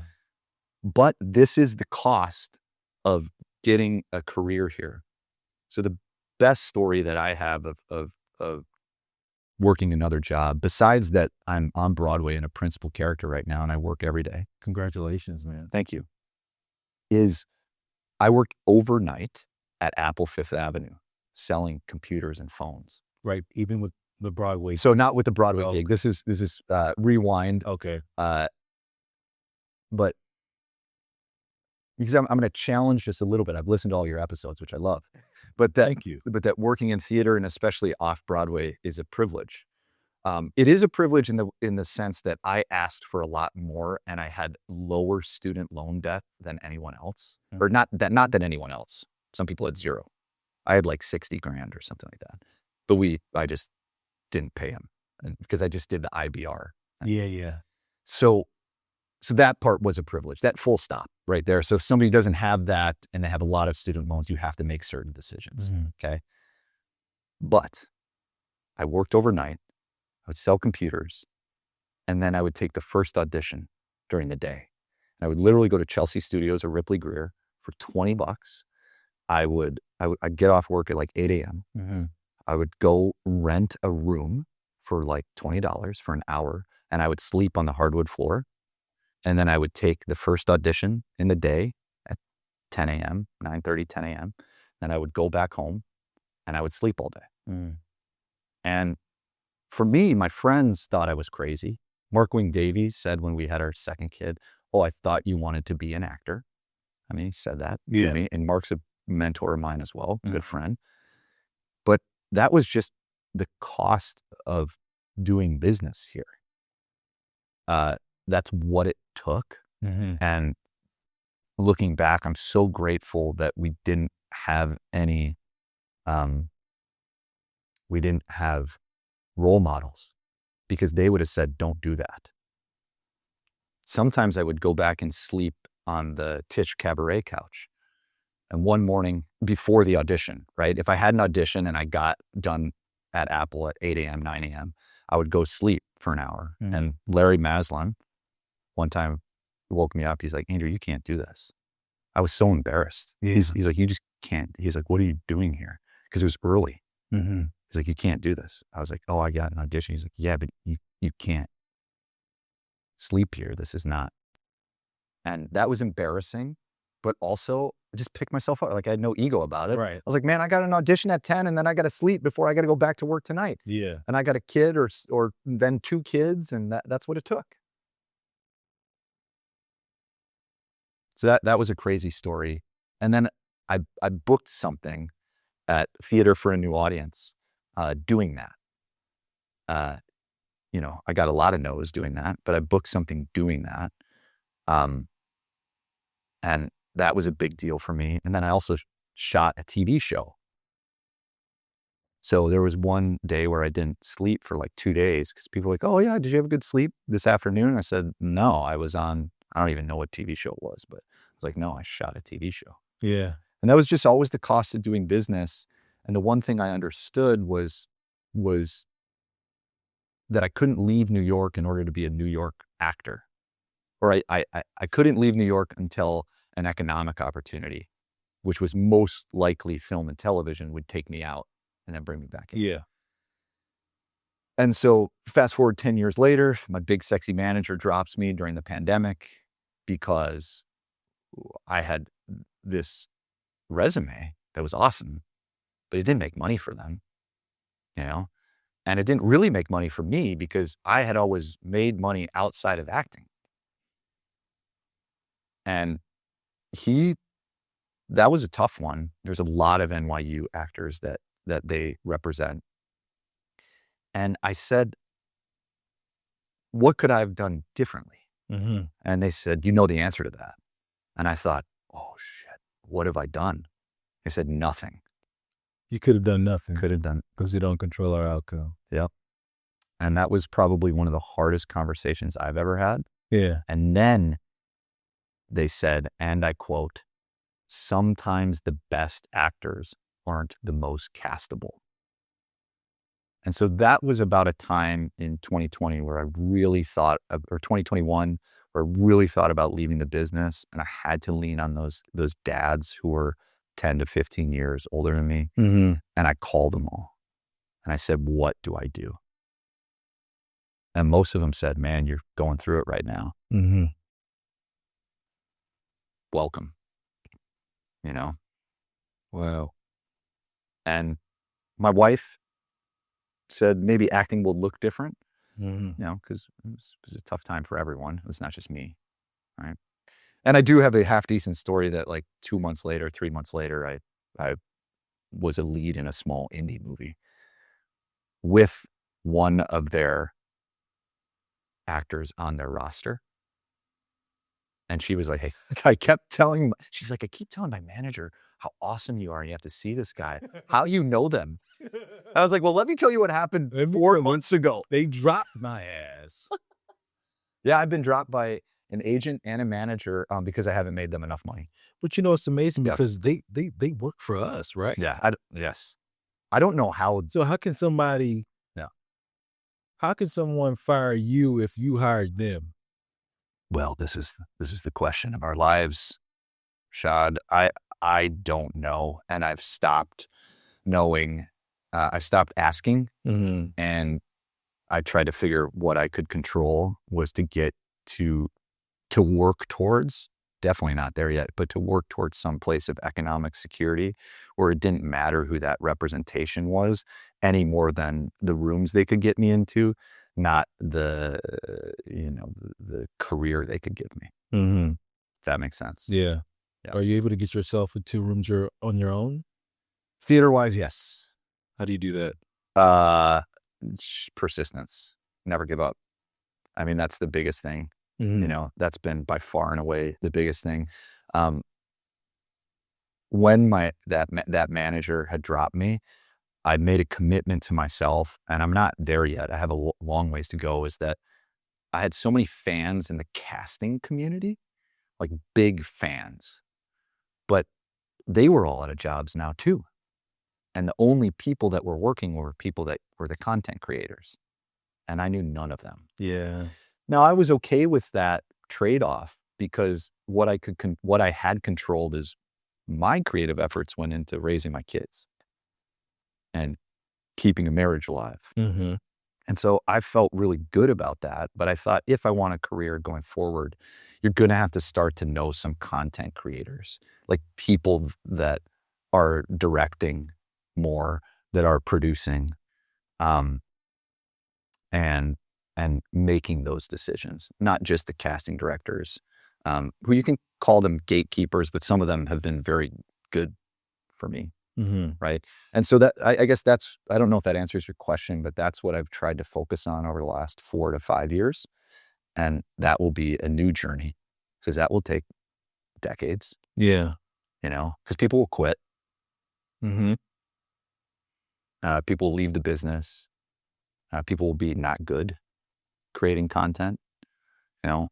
But this is the cost of getting a career here. So the best story that I have of working another job, besides that I'm on Broadway and a principal character right now and I work every day. Congratulations, man. Thank you. Is I worked overnight at Apple Fifth Avenue selling computers and phones. Right. Even with the Broadway. So not with the Broadway Oh. gig. This is rewind. Okay. But because I'm going to challenge just a little bit. I've listened to all your episodes, which I love. But Thank you. But that working in theater and especially off Broadway is a privilege. It is a privilege in the sense that I asked for a lot more and I had lower student loan debt than anyone else, or not than anyone else. Some people had 0. I had like 60 grand or something like that. But I just didn't pay him because I just did the IBR. Yeah. Yeah. So that part was a privilege, that full stop right there. So if somebody doesn't have that and they have a lot of student loans, you have to make certain decisions. Mm-hmm. Okay. But I worked overnight. I would sell computers, and then I would take the first audition during the day. And I would literally go to Chelsea Studios or Ripley Greer for $20. I'd get off work at like 8 a.m. Mm-hmm. I would go rent a room for like $20 for an hour, and I would sleep on the hardwood floor. And then I would take the first audition in the day at 10 a.m., 9:30, 10 a.m. Then I would go back home, and I would sleep all day. Mm. And for me, my friends thought I was crazy. Mark Wing Davies said when we had our second kid, "Oh, I thought you wanted to be an actor." I mean, he said that to me. And Mark's a mentor of mine as well, good friend. But that was just the cost of doing business here. That's what it took. Mm-hmm. And looking back, I'm so grateful that we didn't have role models, because they would have said, don't do that. Sometimes I would go back and sleep on the Tisch Cabaret couch. And one morning before the audition, right? If I had an audition and I got done at Apple at 8 a.m., 9 a.m., I would go sleep for an hour. Mm. And Larry Maslin one time woke me up. He's like, Andrew, you can't do this. I was so embarrassed. Yeah. He's like, you just can't. He's like, what are you doing here? Because it was early. Mm-hmm. He's like, you can't do this. I was like, oh, I got an audition. He's like, yeah, but you can't sleep here. This is not. And that was embarrassing. but also just pick myself up. Like I had no ego about it. Right. I was like, man, I got an audition at 10 and then I got to sleep before I got to go back to work tonight. Yeah. And I got a kid or then 2 kids, and that's what it took. So that was a crazy story. And then I booked something at Theater for a New Audience, doing that. You know, I got a lot of no's doing that, but I booked something doing that. And that was a big deal for me. And then I also shot a TV show. So there was one day where I didn't sleep for like 2 days because people were like, oh yeah, did you have a good sleep this afternoon? I said, no, I don't even know what TV show it was, but I was like, no, I shot a TV show. Yeah. And that was just always the cost of doing business. And the one thing I understood was that I couldn't leave New York in order to be a New York actor. Or I couldn't leave New York until an economic opportunity, which was most likely film and television, would take me out and then bring me back in. Yeah. And so fast forward 10 years later, my big sexy manager drops me during the pandemic because I had this resume that was awesome, but it didn't make money for them, you know? And it didn't really make money for me because I had always made money outside of acting. And that was a tough one. There's a lot of NYU actors that they represent. And I said, what could I have done differently? Mm-hmm. And they said, you know the answer to that. And I thought, oh shit, what have I done? They said, nothing. You could have done nothing Could have done. because you don't control our outcome. Yep. And that was probably one of the hardest conversations I've ever had. Yeah. And then they said, and I quote, sometimes the best actors aren't the most castable. And so that was about a time in 2020 where I really thought, or 2021, where I really thought about leaving the business. And I had to lean on those dads who were 10 to 15 years older than me. Mm-hmm. And I called them all. And I said, what do I do? And most of them said, man, you're going through it right now. Mm-hmm. Welcome. You know? Wow. And my wife said maybe acting will look different, Mm-hmm. you know, because it was a tough time for everyone. It was not just me, right? And I do have a half decent story that like 2 months later, 3 months later, I was a lead in a small indie movie with one of their actors on their roster. And she was like, hey, she's like, I keep telling my manager how awesome you are. And you have to see this guy, how you know them. I was like, well, let me tell you what happened 4 months ago. They dropped my ass. Yeah, I've been dropped by an agent and a manager because I haven't made them enough money. But you know, it's amazing Yeah. because they work for us, right? Yeah. Yes. I don't know how. So how can somebody, Yeah. how can someone fire you if you hired them? Well, this is the question of our lives, Rashad. I don't know, and I've stopped knowing. I've stopped asking, Mm-hmm. and I tried to figure what I could control was to get to work towards. Definitely not there yet, but to work towards some place of economic security where it didn't matter who that representation was any more than the rooms they could get me into, not the career they could give me. Mm-hmm. If that makes sense. Yeah. Yeah. Are you able to get yourself into rooms on your own? Theater-wise, yes. How do you do that? Persistence. Never give up. I mean, that's the biggest thing. Mm-hmm. You know, that's been by far and away the biggest thing. When that manager had dropped me, I made a commitment to myself, and I'm not there yet. I have a long ways to go, is that I had so many fans in the casting community, like big fans, but they were all out of jobs now too. And the only people that were working were people that were the content creators. And I knew none of them. Yeah. Now I was okay with that trade-off because what I had controlled is my creative efforts went into raising my kids and keeping a marriage alive. Mm-hmm. And so I felt really good about that. But I thought if I want a career going forward, you're going to have to start to know some content creators, like people that are directing more, that are producing, um, and making those decisions, not just the casting directors, who you can call them gatekeepers, but some of them have been very good for me. Mhm. Right. And so that I guess that's, I don't know if that answers your question, but that's what I've tried to focus on over the last 4 to 5 years. And that will be a new journey because that will take decades, Yeah. because people will quit. Mhm. People will leave the business. People will be not good creating content,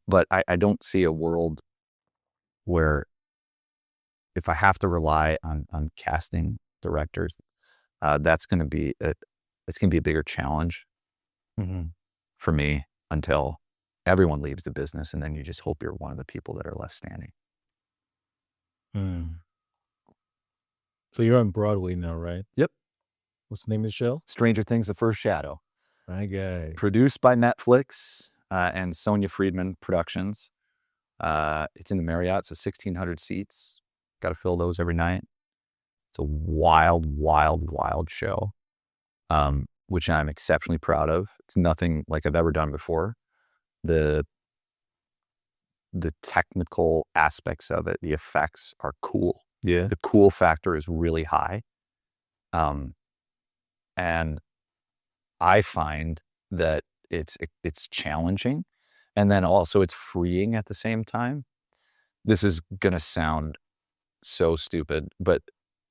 but I don't see a world where if I have to rely on casting directors, that's going to be it's going to be a bigger challenge Mhm. for me until everyone leaves the business, and then you just hope you're one of the people that are left standing. Mm. So you're on Broadway now, right? Yep. What's the name of the show? Stranger Things: The First Shadow, My guy. produced by Netflix, and Sonia Friedman Productions. It's in the Marriott, so 1,600 seats. Gotta fill those every night. It's a wild, wild, wild show, which I'm exceptionally proud of. It's nothing like I've ever done before. The the technical aspects of it, the effects are cool. Yeah. The cool factor is really high. Um, and I find that it's challenging, and then also it's freeing at the same time. This is gonna sound so stupid, but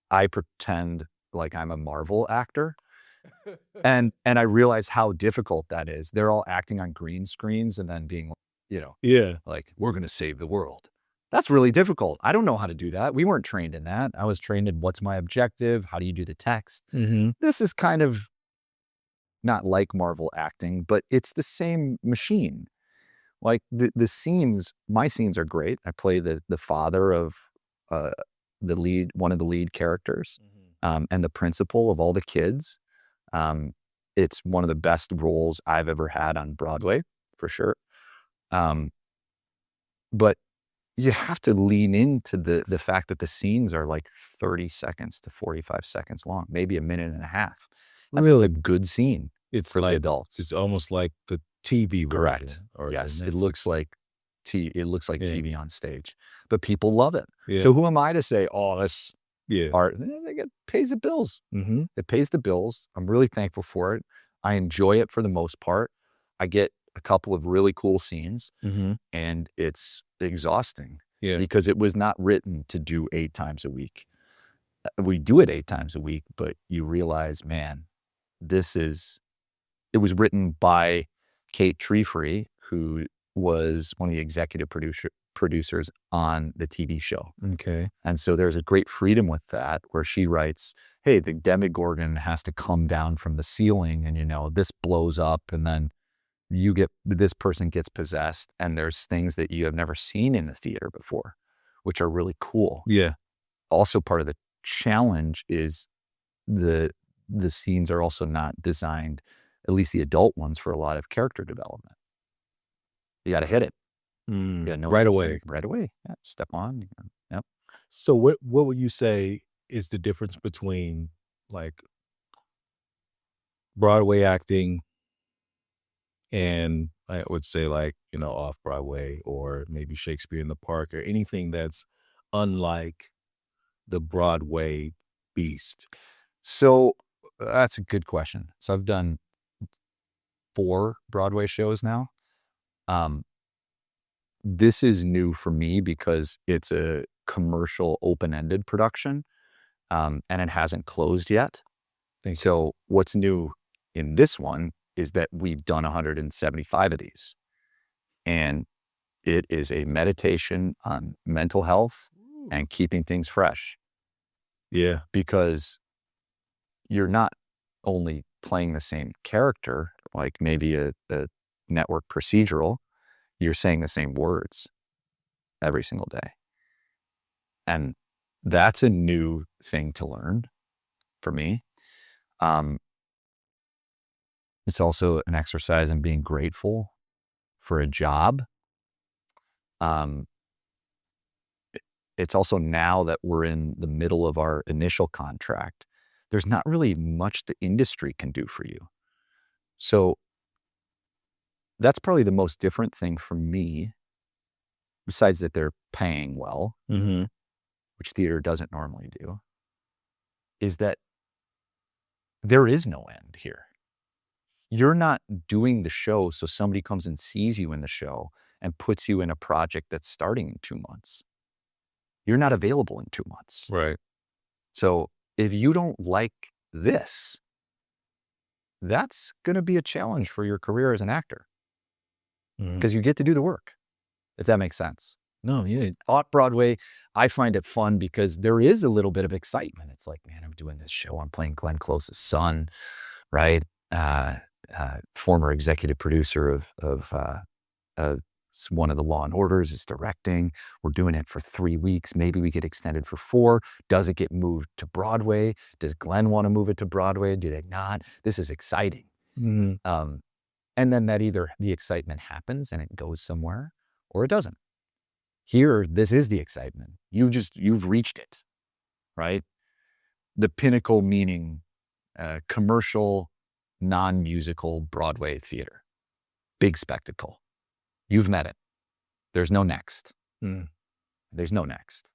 I pretend like I'm a Marvel actor, and I realize how difficult that is. They're all acting on green screens and then being, Yeah. like, "We're gonna save the world." That's really difficult. I don't know how to do that. We weren't trained in that. I was trained in what's my objective? How do you do the text? Mhm. This is kind of not like Marvel acting, but it's the same machine. Like the scenes, my scenes are great. I play the father of uh, one of the lead characters, Mhm. and the principal of all the kids. Um, it's one of the best roles I've ever had on Broadway, for sure. Um, but you have to lean into the fact that the scenes are like 30 seconds to 45 seconds long, maybe a minute and a half. That's a Really? good scene It's for the like adults. it's almost like the TV Correct. version or the Yes, it Netflix. looks like it looks like Yeah. TV on stage, but people love it. Yeah. So who am I to say, "Oh, that's Yeah. art?" They get pays the bills. Mhm. It pays the bills. I'm really thankful for it. I enjoy it for the most part. I get a couple of really cool scenes, Mhm. and it's exhausting Yeah. because it was not written to do 8 times a week. We do it 8 times a week, but you realize, man, this is it was written by Kate Treefree, who was one of the executive producers on the TV show. Okay. And so there's a great freedom with that where she writes, "Hey, the Demogorgon has to come down from the ceiling and, this blows up and then this person gets possessed and there's things that you have never seen in the theater before, which are really cool." Yeah. Also part of the challenge is the the scenes are also not designed, at least the adult ones, for a lot of character development. You gotta hit it. You Mm. gotta know Right away. right away. Yeah, step on. Yep. So what would you say is the difference between, like, Broadway acting and I would say, like, off Broadway or maybe Shakespeare in the Park or anything that's unlike the Broadway beast? So that's a good question. So I've done 4 Broadway shows now. Um, this is new for me because it's a commercial open-ended production, and it hasn't closed yet. Thank you. So what's new in this one is that we've done 175 of these, and it is a meditation on mental health Ooh. and keeping things fresh Yeah. because you're not only playing the same character, like maybe a network procedural, you're saying the same words every single day. And that's a new thing to learn for me. Um, It's also an exercise in being grateful for a job. It's also, now that we're in the middle of our initial contract, there's not really much the industry can do for you. So that's probably the most different thing for me, besides that they're paying well, Mm-hmm. which theater doesn't normally do, is that there is no end here. You're not doing the show so somebody comes and sees you in the show and puts you in a project that's starting in 2 months. You're not available in 2 months. Right. So if you don't like this, that's going to be a challenge for your career as an actor, Mm-hmm. because you get to do the work, if that makes sense. No, yeah. Off Broadway, I find it fun because there is a little bit of excitement. It's like, man, I'm doing this show. I'm playing Glenn Close's son, right? Former executive producer of one of the Law and Orders is directing. We're doing it for 3 weeks. Maybe we get extended for 4. Does it get moved to Broadway? Does Glenn want to move it to Broadway? Do they not? This is exciting. Mm-hmm. And then that either the excitement happens and it goes somewhere, or it doesn't. Here, this is the excitement. You've reached it, right? The pinnacle, meaning commercial, non-musical Broadway theater. Big spectacle. You've met it. There's no next. Mm. There's no next.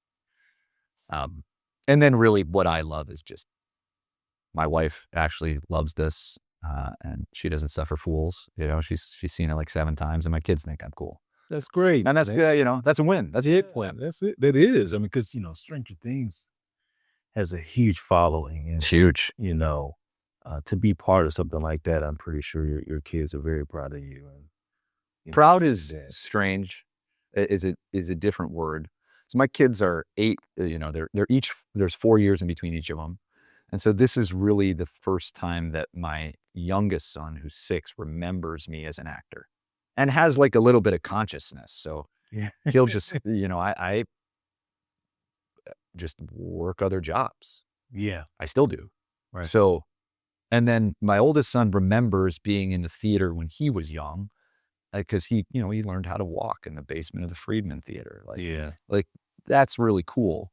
And then really what I love is just, my wife actually loves this, and she doesn't suffer fools. You know, she's seen it like 7 times, and my kids think I'm cool. That's great. And that's good, you know, that's a win. That's a hit Yeah, win. that's it. That is. I mean, because, Stranger Things has a huge following. And, It's huge. to be part of something like that, I'm pretty sure your kids are very proud of you. And, Proud to is see that. strange, is a different word. So my kids are 8, they're each, there's 4 years in between each of them. And so this is really the first time that my youngest son, who's 6, remembers me as an actor and has like a little bit of consciousness. So Yeah. he'll just, I just work other jobs. Yeah. I still do. Right. So, and then my oldest son remembers being in the theater when he was young, because he learned how to walk in the basement of the Friedman Theater. Yeah. Like that's really cool.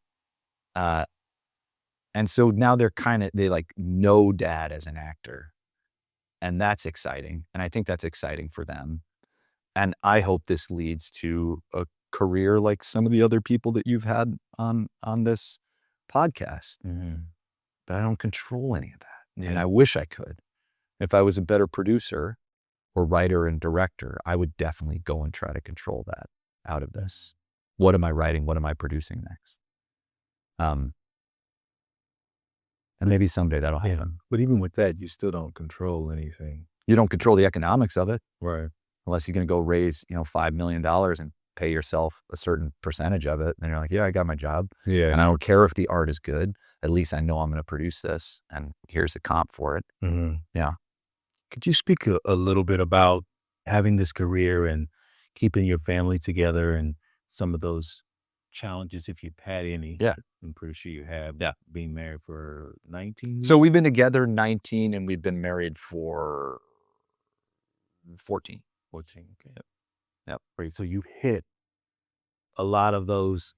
And so now they like know dad as an actor, and that's exciting. And I think that's exciting for them. And I hope this leads to a career like some of the other people that you've had on this podcast. Mm-hmm. But I don't control any of that. And Yeah. I wish I could. If I was a better producer or writer and director, I would definitely go and try to control that out of this. What am I writing? What am I producing next? And maybe someday that'll happen. Yeah. But even with that, you still don't control anything. You don't control the economics of it, Right. unless you're going to go raise, $5 million and pay yourself a certain percentage of it. Then you're like, yeah, I got my job. Yeah. And I don't care if the art is good. At least I know I'm going to produce this, and here's the comp for it. Mm-hmm. Yeah. Could you speak a little bit about having this career and keeping your family together and some of those challenges, if you've had any? Yeah. I'm pretty sure you have. Yeah. Being married for 19 years? So we've been together 19, and we've been married for 14. 14. Okay. Yep. Right. So you've hit a lot of those,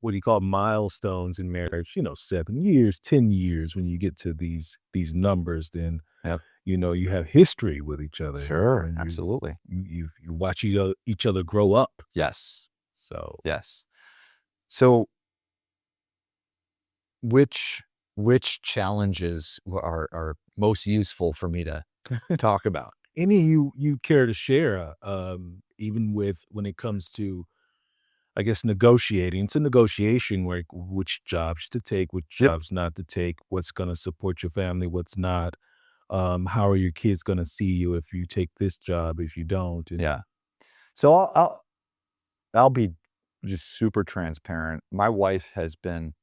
what do you call, milestones in marriage, 7 years, 10 years. When you get to these numbers, then, Yep. you have history with each other. Sure. And Absolutely. you watch each other grow up. Yes. So, Yes. So which challenges are most useful for me to talk about? any you care to share, even with when it comes to, I guess, negotiating. It's a negotiation where which jobs to take, which Yep. jobs not to take, what's going to support your family, what's not. How are your kids going to see you if you take this job, if you don't? And, Yeah. So I'll be just super transparent. My wife has been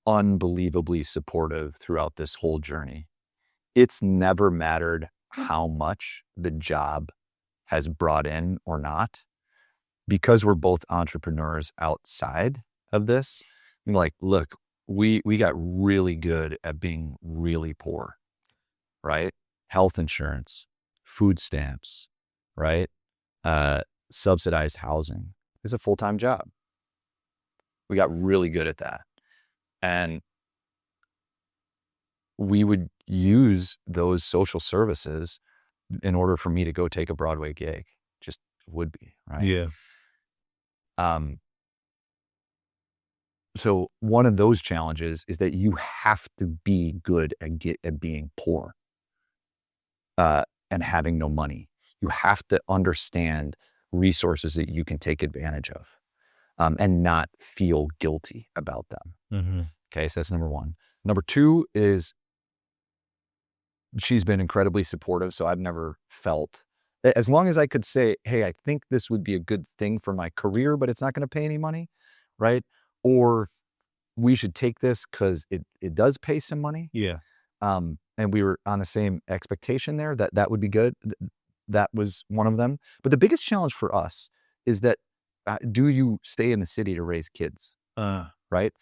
unbelievably supportive throughout this whole journey. It's never mattered how much the job has brought in or not, because we're both entrepreneurs outside of this. I'm like, look, we got really good at being really poor, right? health insurance, food stamps, right? Subsidized housing. It's a full-time job. We got really good at that. And we would use those social services in order for me to go take a Broadway gig. Just would be, right? Yeah. So one of those challenges is that you have to be good at being poor and having no money. You have to understand resources that you can take advantage of and not feel guilty about them. Mm-hmm. Okay, so that's number one. Number two is she's been incredibly supportive. So I've never felt, as long as I could say, hey, I think this would be a good thing for my career, but it's not going to pay any money, right? Or we should take this because it does pay some money. Yeah. And we were on the same expectation there that would be good. That was one of them. But the biggest challenge for us is that do you stay in the city to raise kids, right?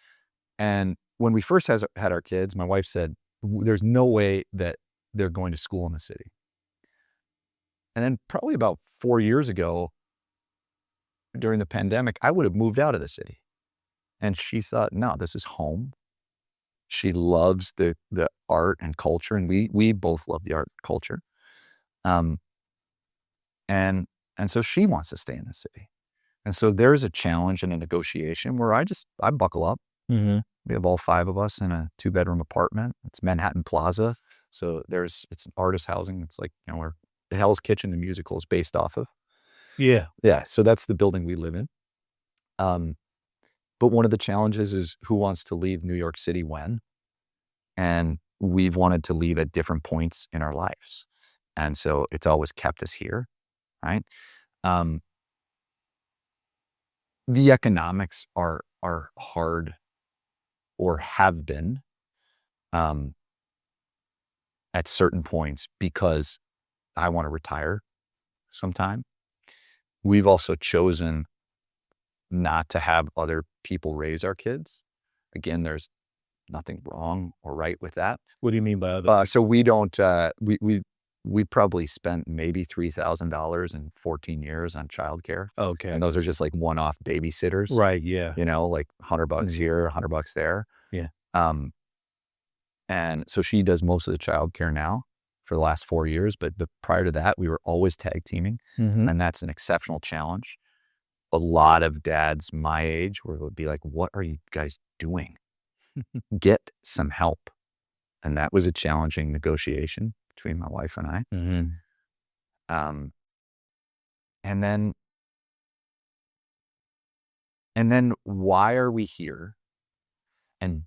And when we first had our kids, my wife said, there's no way that they're going to school in the city. And then probably about 4 years ago, during the pandemic, I would have moved out of the city. And she thought, no, this is home. She loves the art and culture, and we both love the art and culture. And so she wants to stay in the city. And so there's a challenge and a negotiation where I buckle up. Mm-hmm. We have all 5 of us in a 2-bedroom apartment. It's Manhattan Plaza. So it's an artist housing. It's like, where the Hell's Kitchen, the musical, is based off of. Yeah. Yeah. So that's the building we live in. But one of the challenges is who wants to leave New York City when? And we've wanted to leave at different points in our lives. And so it's always kept us here, right? The economics are hard, or have been, at certain points, because I want to retire sometime. We've also chosen not to have other people raise our kids. Again, there's nothing wrong or right with that. What do you mean by other? So we don't, we probably spent maybe $3,000 in 14 years on childcare. Okay. And those are just like one-off babysitters. Right. Yeah. Like $100 here, $100 there. Yeah. And so she does most of the childcare now for the last 4 years. But prior to that, we were always tag teaming. Mm-hmm. And that's an exceptional challenge. A lot of dads my age would be like, what are you guys doing? Get some help. And that was a challenging negotiation between my wife and I. Mm-hmm. And then why are we here? And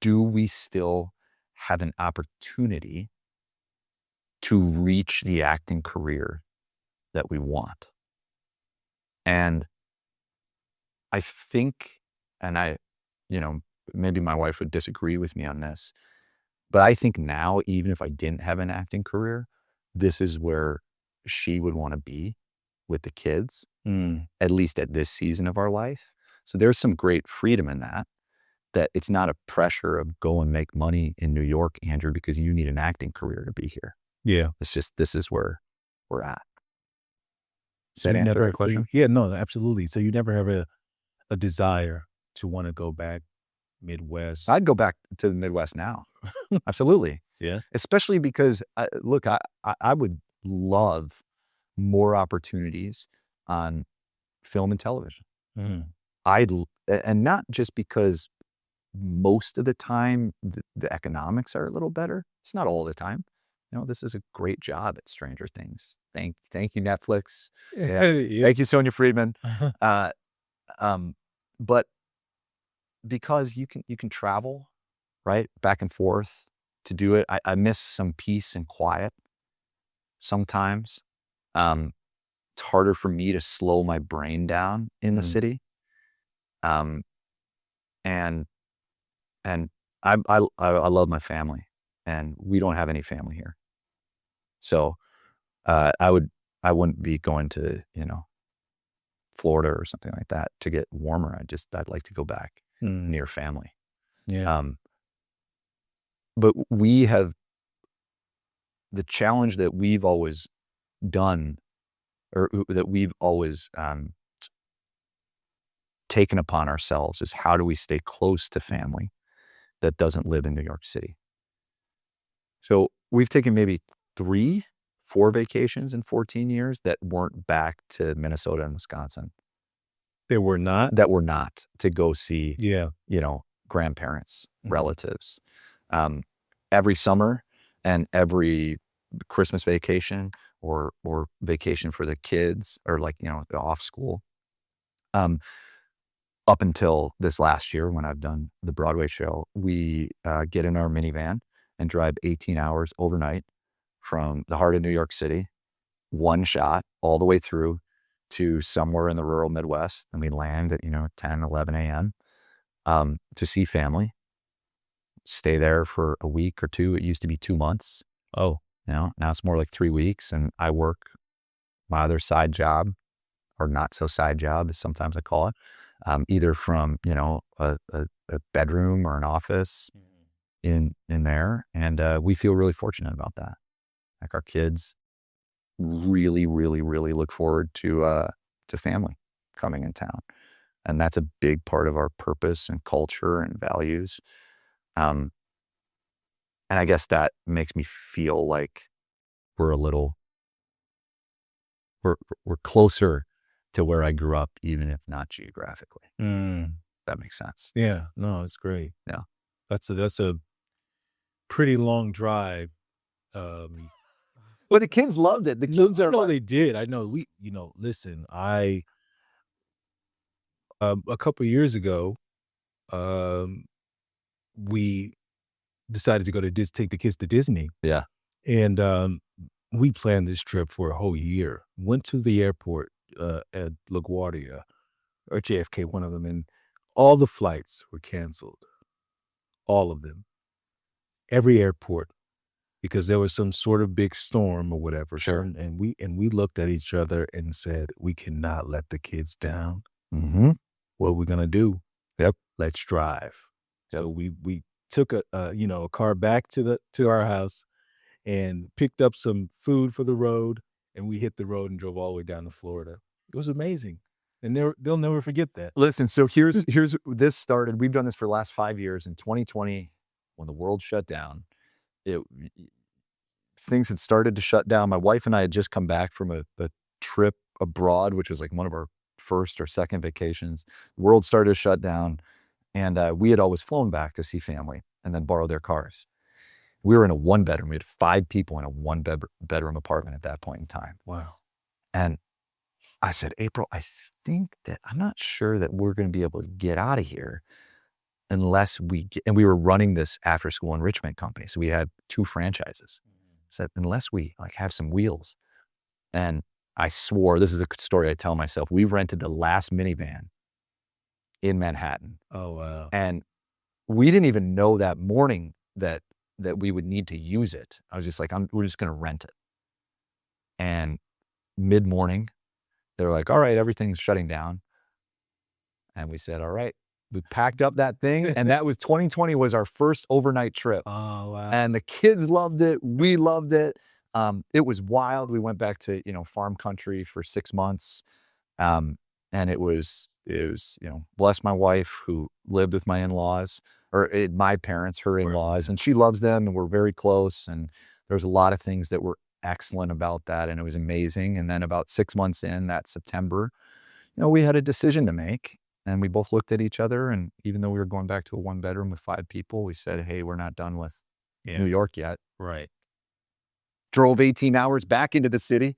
do we still have an opportunity to reach the acting career that we want? And I think, and maybe my wife would disagree with me on this, but I think now, even if I didn't have an acting career, this is where she would want to be with the kids, at least at this season of our life. So there's some great freedom in that it's not a pressure of go and make money in New York, Andrew, because you need an acting career to be here. Yeah. It's just, this is where we're at. So you never, yeah, no, absolutely. So you never have a desire to want to go back Midwest? I'd go back to the Midwest now. Absolutely. Yeah. Especially because, look, I would love more opportunities on film and television. Mm-hmm. And not just because most of the time the economics are a little better. It's not all the time. This is a great job at Stranger Things. Thank you, Netflix. Yeah. Thank you, Sonia Friedman. But because you can travel, right, back and forth to do it. I miss some peace and quiet sometimes. It's harder for me to slow my brain down in the city. And I love my family, and we don't have any family here. So I wouldn't be going to, Florida or something like that to get warmer. I'd like to go back near family. Yeah. But we have the challenge that we've always done, or that we've always taken upon ourselves, is how do we stay close to family that doesn't live in New York City? So we've taken maybe 3, 4 vacations in 14 years that weren't back to Minnesota and Wisconsin, They were not? that were not to go see, Yeah. grandparents, Mhm. relatives. Um, every summer and every Christmas vacation or vacation for the kids, or like, off school. Um, up until this last year when I've done the Broadway show, we get in our minivan and drive 18 hours overnight from the heart of New York City, one shot all the way through to somewhere in the rural Midwest. And we land at, 10, 11 a.m. To see family, stay there for a week or 2. It used to be 2 months. Oh, Now it's more like 3 weeks. And I work my other side job, or not so side job, as sometimes I call it, either from, a bedroom or an office in there. And we feel really fortunate about that. Like, our kids really, really, really look forward to family coming in town. And that's a big part of our purpose and culture and values. Um, and I guess that makes me feel like we're a little we're we're closer to where I grew up, even if not geographically. mm, That makes sense. yeah. No, it's great. Yeah. That's a pretty long drive. Um, Well, the kids loved it. The no, kids I are know like, they did. I know listen, a couple years ago, um, we decided to go to take the kids to Disney, yeah, and, we planned this trip for a whole year. Went to the airport, at LaGuardia or JFK, one of them, and all the flights were canceled, all of them. Every airport, because there was some sort of big storm or whatever, sure. and we looked at each other and said, "We cannot let the kids down. Mhm. What are we gonna do? Yep. Let's drive." Yep. So we took a car back to our house and picked up some food for the road, and we hit the road and drove all the way down to Florida. It was amazing, and they'll never forget that. Listen, so here's this started. We've done this for the last 5 years. In 2020, when the world shut down, it things had started to shut down. My wife and I had just come back from a trip abroad, which was like one of our first or second vacations. The world started to shut down, and we had always flown back to see family and then borrow their cars. We were in a one bedroom. We had 5 people in a bedroom apartment at that point in time. Wow. And I said, April, I think that I'm not sure that we're going to be able to get out of here unless and we were running this after school enrichment company. So we had 2 franchises. Said, unless we like have some wheels. And I swore, this is a story I tell myself. We rented the last minivan in Manhattan. Oh, wow. And we didn't even know that morning that we would need to use it. I was just like, we're just going to rent it. And mid-morning, they were like, all right, everything's shutting down. And we said, all right, we packed up that thing. And that was 2020 was our first overnight trip. Oh, wow. And the kids loved it. We loved it. It was wild. We went back to, farm country for 6 months. And it was, bless my wife who lived with my in-laws, or my parents, her in-laws, and she loves them, and we're very close. And there was a lot of things that were excellent about that. And it was amazing. And then about 6 months in that September, we had a decision to make. And we both looked at each other. And even though we were going back to a 1 bedroom with 5 people, we said, hey, we're not done with Yeah. New York yet. Right. Drove 18 hours back into the city.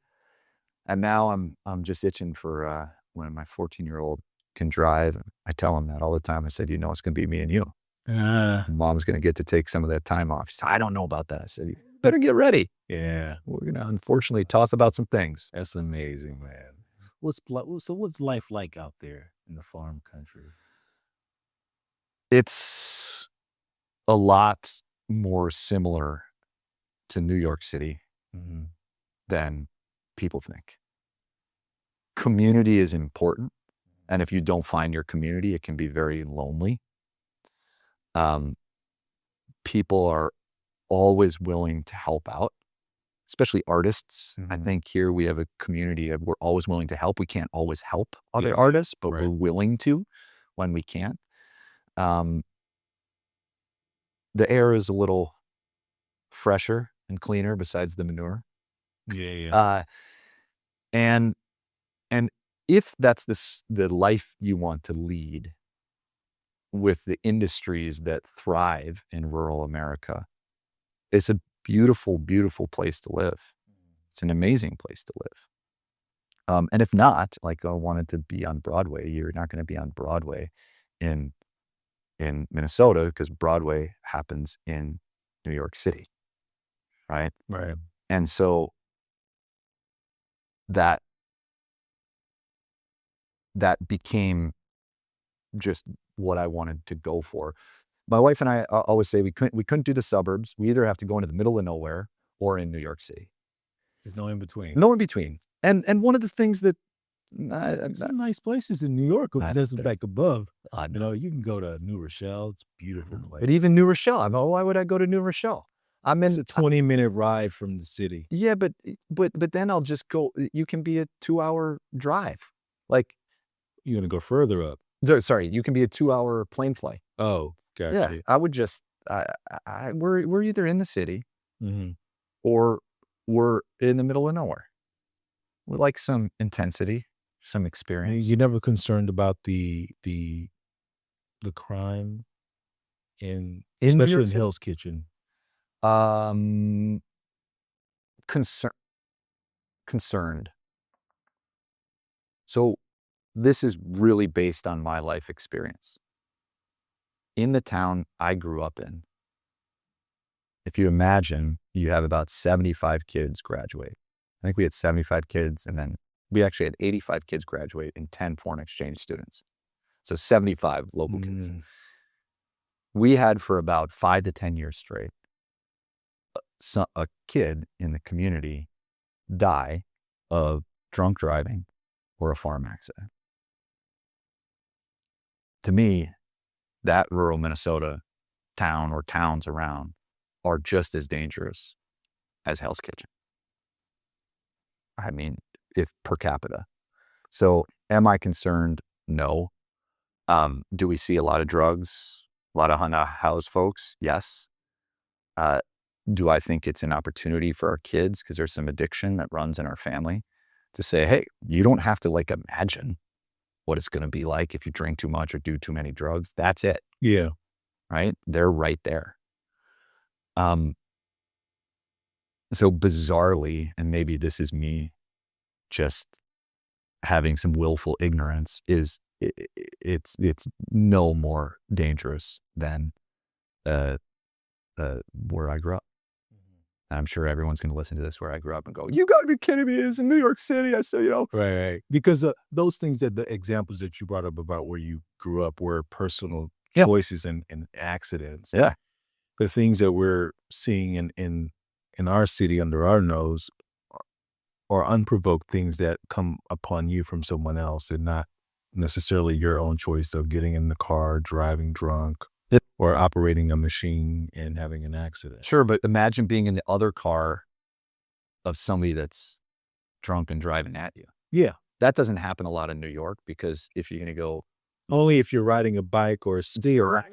And now I'm just itching for when my 14-year-old can drive. I tell him that all the time. I said, it's going to be me and you. Mom's going to get to take some of that time off. She said, I don't know about that. I said, you better get ready. Yeah. We're going to unfortunately toss about some things. That's amazing, man. So what's life like out there in the farm country? It's a lot more similar to New York City Mhm. than people think. Community is important. And if you don't find your community, it can be very lonely. People are always willing to help out. especially artists. I Mhm. think here we have a community of we're always willing to help. We can't always help other Yeah. artists, but Right. we're willing to when we can. Um, the air is a little fresher and cleaner besides the manure. Yeah, yeah. Uh, and and if that's the life you want to lead with the industries that thrive in rural America, it's a beautiful, beautiful place to live. It's an amazing place to live. And if not, like I wanted to be on Broadway, you're not going to be on Broadway in Minnesota because Broadway happens in New York City, right? Right. And so that that became just what I wanted to go for. My wife and I always say we couldn't do the suburbs. We either have to go into the middle of nowhere or in New York City. There's no in between. No in between. And one of the things that There's some nice places in New York. I- There's some back above. I You know, you can go to New Rochelle. It's a beautiful but place. even New Rochelle, I'm why would I go to New Rochelle? I'm It's in a 20-minute ride from the city. yeah, but then I'll just go. You can be a 2-hour drive. Like, You're gonna go further up. sorry, you can be a 2-hour plane flight. Oh, Yeah, gotcha. I would just we're either in the city Mhm. or we're in the middle of nowhere. We like some intensity, some experience. You're never concerned about the crime In New especially York in City? Hell's Kitchen. Um, concern concerned. So this is really based on my life experience. In the town I grew up in, if you imagine you have about 75 kids graduate. I think we had 75 kids, and then we actually had 85 kids graduate and 10 foreign exchange students. So 75 local kids. Mm. We had for about 5 to 10 years straight, a kid in the community die of drunk driving or a farm accident. To me, that rural Minnesota town or towns around are just as dangerous as Hell's Kitchen. I mean, if per capita. So am I concerned? No. Do we see a lot of drugs, a lot of house folks? Yes. Uh, do I think it's an opportunity for our kids because there's some addiction that runs in our family to say, hey, you don't have to like imagine what it's going to be like if you drink too much or do too many drugs. That's it, Yeah. right? They're right there. So bizarrely, and maybe this is me just having some willful ignorance, is it's no more dangerous than where I grew up. I'm sure everyone's going to listen to this where I grew up and go, "You got to be kidding me! It's in New York City." I say, Right, right. Because, those things that the examples that you brought up about where you grew up were personal yeah, choices and accidents. yeah, The things that we're seeing in our city under our nose are unprovoked things that come upon you from someone else and not necessarily your own choice of getting in the car, driving drunk, yeah. or operating a machine and having an accident. Sure, but imagine being in the other car of somebody that's drunk and driving at you. Yeah. That doesn't happen a lot in New York because if you're going to go, Only if you're riding a bike or a steer.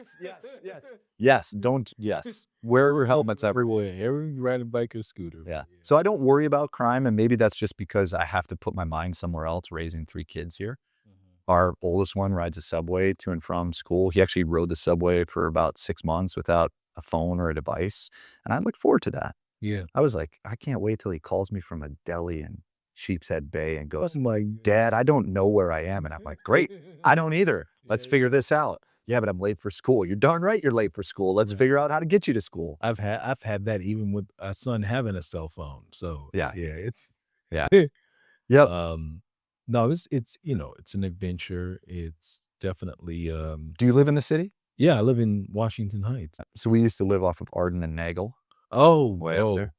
yes, don't, yes, wear your helmets everywhere. Everywhere. Every riding a bike or scooter. Yeah. So I don't worry about crime, and maybe that's just because I have to put my mind somewhere else raising 3 kids here. Our oldest one rides a subway to and from school. He actually rode the subway for about 6 months without a phone or a device, and I look forward to that. Yeah. I was like, I can't wait till he calls me from a deli in Sheepshead Bay and goes, Oh my Dad, I don't know where I am. And I'm like, great, I don't either. Let's figure this out. Yeah, but I'm late for school. You're darn right you're late for school. Let's Right. figure out how to get you to school. I've had that even with a son having a cell phone. So Yeah. yeah, it's Yeah. Yep. no, it's it's an adventure. It's definitely Do you live in the city? yeah, I live in Washington Heights. So we used to live off of Arden and Nagel. Oh, Way up there.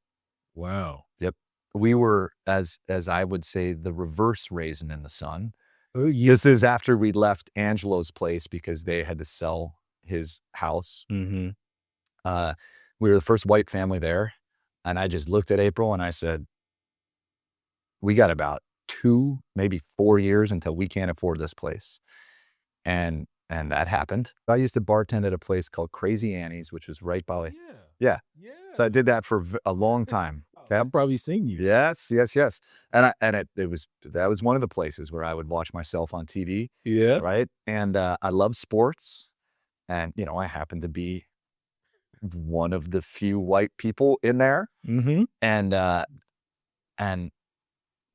Wow. Yep. We were, as I would say, the reverse raisin in the sun. Oh, yeah. This is after we left Angelo's place because they had to sell his house. Mhm. We were the first white family there. And I just looked at April and I said, we got about 2, maybe 4 years until we can't afford this place. And that happened. I used to bartend at a place called Crazy Annie's, which was right by. Yeah. So I did that for a long time. Okay. I've probably seen you. Yes. And that was one of the places where I would watch myself on TV. Yeah. Right. And I love sports. And, I happen to be one of the few white people in there. Mm-hmm. And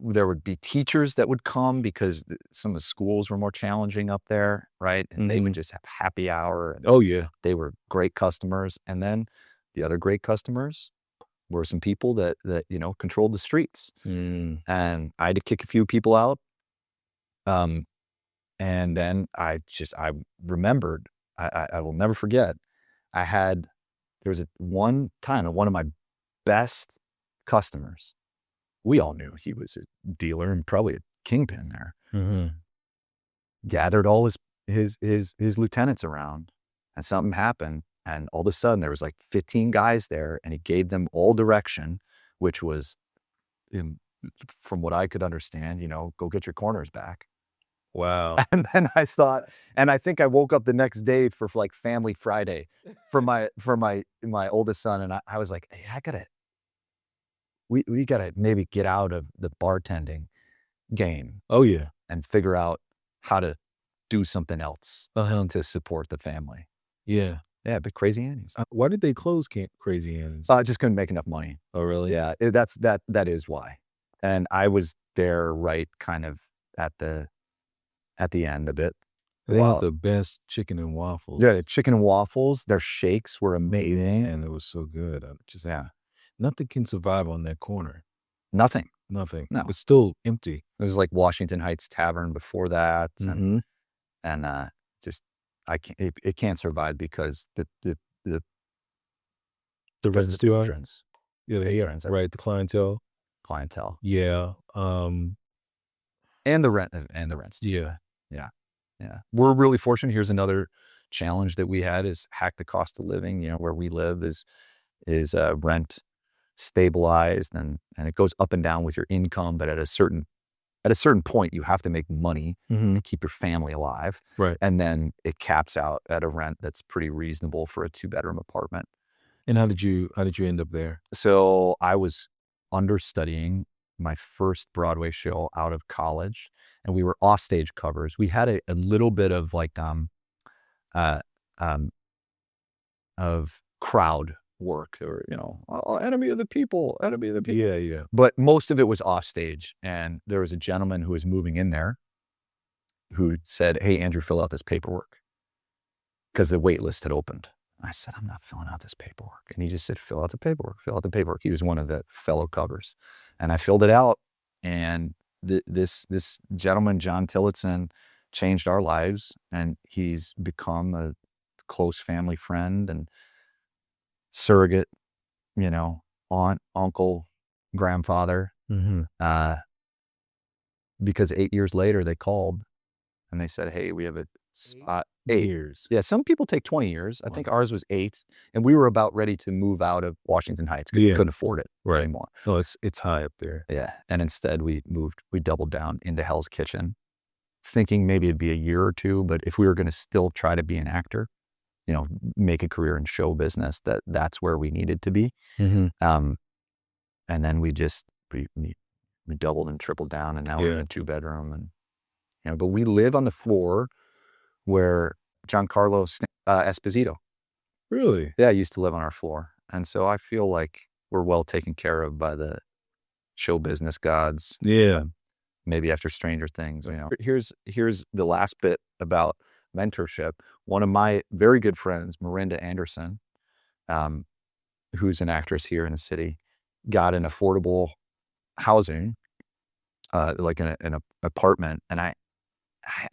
there would be teachers that would come because some of the schools were more challenging up there, right? And they would just have happy hour. And Oh, yeah. they were great customers. And then the other great customers were some people that controlled the streets. Mm. And I had to kick a few people out. And then I remembered, I will never forget, there was one time, one of my best customers, we all knew he was a dealer and probably a kingpin there, Mm-hmm. gathered all his lieutenants around, and something happened. And all of a sudden there was like 15 guys there, and he gave them all direction, which was, from what I could understand, go get your corners back. Wow. And then I thought, and I think I woke up the next day for like Family Friday for my oldest son. And I was like, hey, we gotta maybe get out of the bartending game. Oh, yeah. And figure out how to do something else to support the family. Yeah. Yeah, but Crazy Annie's. Why did they close Crazy Annie's? I just couldn't make enough money. Oh, really? Yeah, that is why. And I was there right kind of at the end of it. They have the best chicken and waffles. Yeah, chicken and waffles. Their shakes were amazing. And it was so good. Nothing can survive on that corner. Nothing. No. It's still empty. It was like Washington Heights Tavern before that. Mm-hmm. And it can't survive because the rents too high. patrons. Yeah, the rents, right? The clientele. Yeah. And the rents too. Yeah. We're really fortunate. Here's another challenge that we had is hack the cost of living. Where we live is rent stabilized, and it goes up and down with your income, but at a certain point you have to make money to keep your family alive. Right. And then it caps out at a rent that's pretty reasonable for a 2-bedroom apartment. And how did you end up there? So I was understudying my first Broadway show out of college, and we were offstage covers. We had a little bit of like of crowd work. There were, enemy of the people. Yeah. But most of it was offstage. And there was a gentleman who was moving in there who said, hey, Andrew, fill out this paperwork, because the wait list had opened. I said, I'm not filling out this paperwork. And he just said, fill out the paperwork. He was one of the fellow covers. And I filled it out. And this gentleman, John Tillotson, changed our lives. And he's become a close family friend and surrogate, aunt, uncle, grandfather. Mm-hmm. Because 8 years later they called and they said, hey, we have a spot. 8 years. Yeah, some people take 20 years. I think ours was 8, and we were about ready to move out of Washington Heights because we couldn't afford it anymore. Oh, it's high up there. Yeah, and instead we doubled down into Hell's Kitchen, thinking maybe it'd be a year or two, but if we were going to still try to be an actor, make a career in show business, that's where we needed to be. Mm-hmm. And then we doubled and tripled down, and now we're in a 2-bedroom, and but we live on the floor where Giancarlo Esposito. Really? Yeah, used to live on our floor. And so I feel like we're well taken care of by the show business gods. Yeah. Maybe after Stranger Things. Here's the last bit about mentorship. One of my very good friends, Miranda Anderson, who's an actress here in the city, got an affordable housing, like in an apartment. And I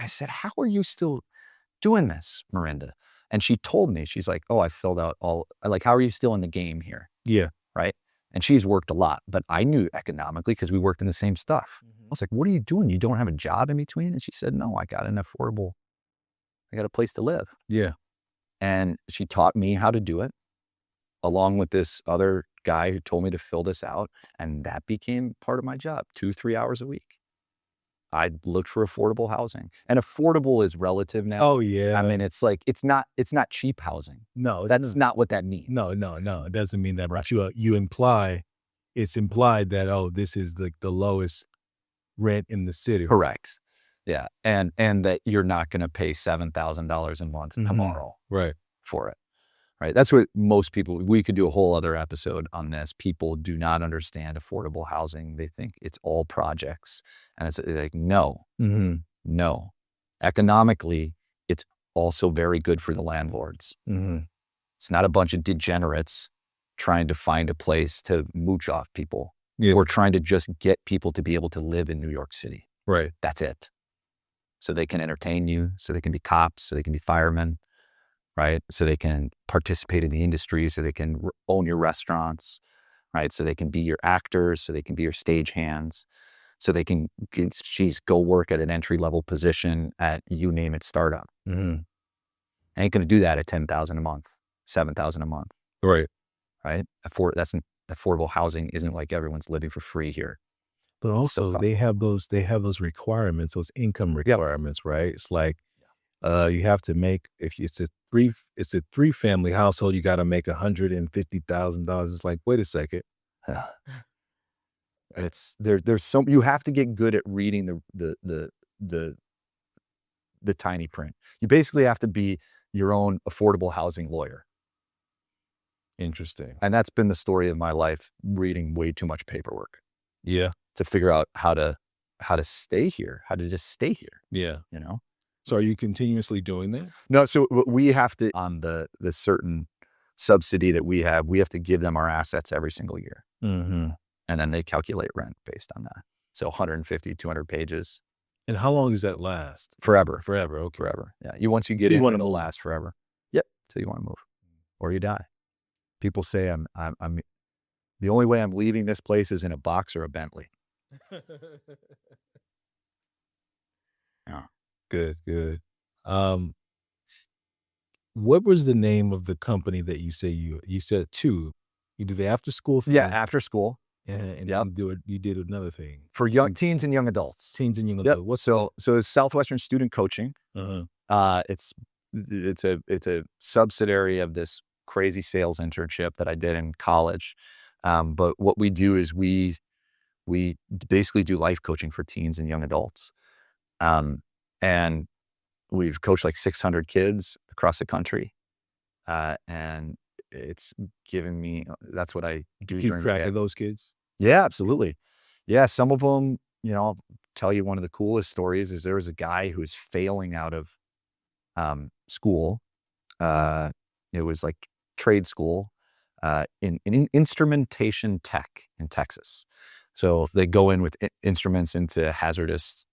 said, how are you still doing this, Miranda? And she told me, she's like, oh, I filled out how are you still in the game here? Yeah. Right. And she's worked a lot, but I knew economically because we worked in the same stuff. I was like, what are you doing? You don't have a job in between? And she said, no, I got a place to live. Yeah. And she taught me how to do it, along with this other guy who told me to fill this out, and that became part of my job, 2-3 hours a week. I looked for affordable housing, and affordable is relative now. Oh, yeah. I mean, it's like, it's not cheap housing. No, That's not what that means. no, it doesn't mean that, but you imply it's implied that, oh, this is like the lowest rent in the city. Correct. Yeah, and that you're not gonna pay $7,000 a month tomorrow Right. for it, right? That's what most people, we could do a whole other episode on this. People do not understand affordable housing. They think it's all projects, and it's like, no, no. Economically, it's also very good for the landlords. It's not a bunch of degenerates trying to find a place to mooch off people. Yeah. We're trying to just get people to be able to live in New York City. Right. That's it. So they can entertain you, so they can be cops, so they can be firemen, right? So they can participate in the industry, so they can own your restaurants, right? So they can be your actors, so they can be your stage hands, so they can, go work at an entry-level position at, you name it, startup. Ain't gonna do that at $10,000 a month, $7,000 a month. Right. Right? Affordable housing isn't like everyone's living for free here. But also they have those requirements, those income requirements, right? It's like, you have to make, if it's a 3-family household, you got to make $150,000. It's like, wait a second. It's there's so, you have to get good at reading the tiny print. You basically have to be your own affordable housing lawyer. Interesting. And that's been the story of my life, reading way too much paperwork. Yeah. To figure out how to stay here, how to just stay here. Yeah. You know? So are you continuously doing that? No, so we have to, on the certain subsidy that we have to give them our assets every single year. And then they calculate rent based on that. So 150, 200 pages. And how long does that last? Forever. Forever. Okay. Forever. Yeah. Once you get in, it'll last forever. Yep. Till you want to move or you die. People say I'm the only way I'm leaving this place is in a box or a Bentley. Yeah. Good. What was the name of the company that you said two? You do the after school thing? Yeah, after school. And you did another thing For young teens and young adults. Teens and young Yep. adults. What's So it's Southwestern Student Coaching. It's a subsidiary of this crazy sales internship that I did in college. But what we do is we basically do life coaching for teens and young adults. And we've coached like 600 kids across the country. And it's given me, that's what I do. keep track of those kids? Yeah, absolutely. Yeah. Some of them, I'll tell you, one of the coolest stories is there was a guy who was failing out of school. It was like trade school in instrumentation tech in Texas. So they go in with instruments into hazardous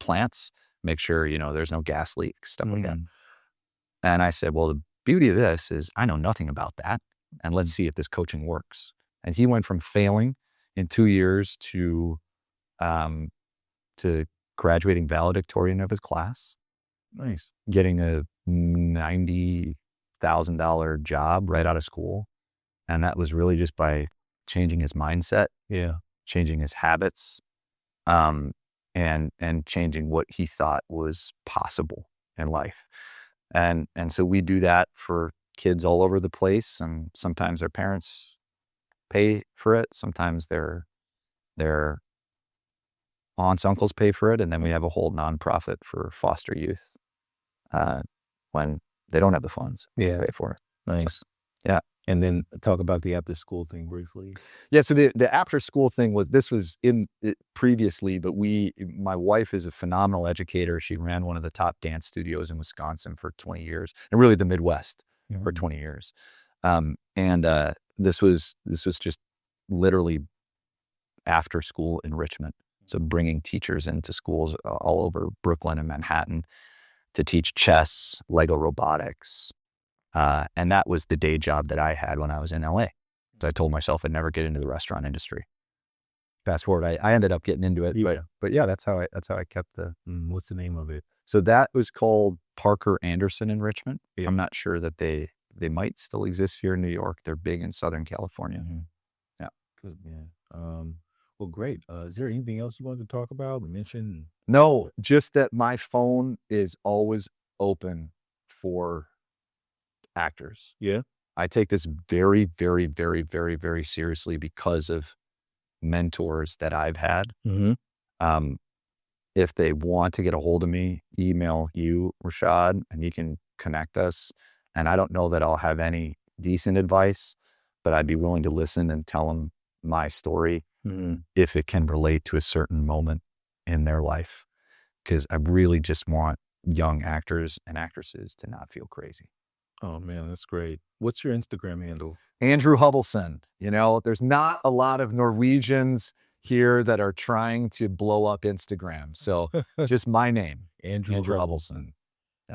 plants, make sure, there's no gas leaks, stuff like that. And I said, well, the beauty of this is I know nothing about that. And let's see if this coaching works. And he went from failing in 2 years to graduating valedictorian of his class. Nice. Getting a $90,000 job right out of school. And that was really just by changing his mindset. Yeah. Changing his habits, and changing what he thought was possible in life. And so we do that for kids all over the place. And sometimes their parents pay for it. Sometimes their aunts, uncles pay for it. And then we have a whole nonprofit for foster youth when they don't have the funds to pay for it. Nice. So, yeah. And then talk about the after school thing briefly. Yeah. So the after school thing was in it previously, but my wife is a phenomenal educator. She ran one of the top dance studios in Wisconsin for 20 years and really the Midwest for 20 years. This was just literally after school enrichment. So bringing teachers into schools all over Brooklyn and Manhattan to teach chess, Lego robotics. And that was the day job that I had when I was in LA. So I told myself I'd never get into the restaurant industry. Fast forward, I ended up getting into it, but yeah, that's how I kept the. What's the name of it? So that was called Parker Anderson Enrichment. I'm not sure that they might still exist here in New York. They're big in Southern California. Good, man. Well, great. Is there anything else you wanted to talk about or mention? No, just that my phone is always open for actors. Yeah. I take this very, very, very, very, very seriously because of mentors that I've had. Mm-hmm. Um, if they want to get a hold of me, email you, Rashad, and you can connect us. And I don't know that I'll have any decent advice, but I'd be willing to listen and tell them my story Mm-hmm. if it can relate to a certain moment in their life. Because I really just want young actors and actresses to not feel crazy. Oh man, that's great. What's your Instagram handle? Andrew Hovelson, there's not a lot of Norwegians here that are trying to blow up Instagram. So just my name, Andrew Andrew Hovelson. Hovelson.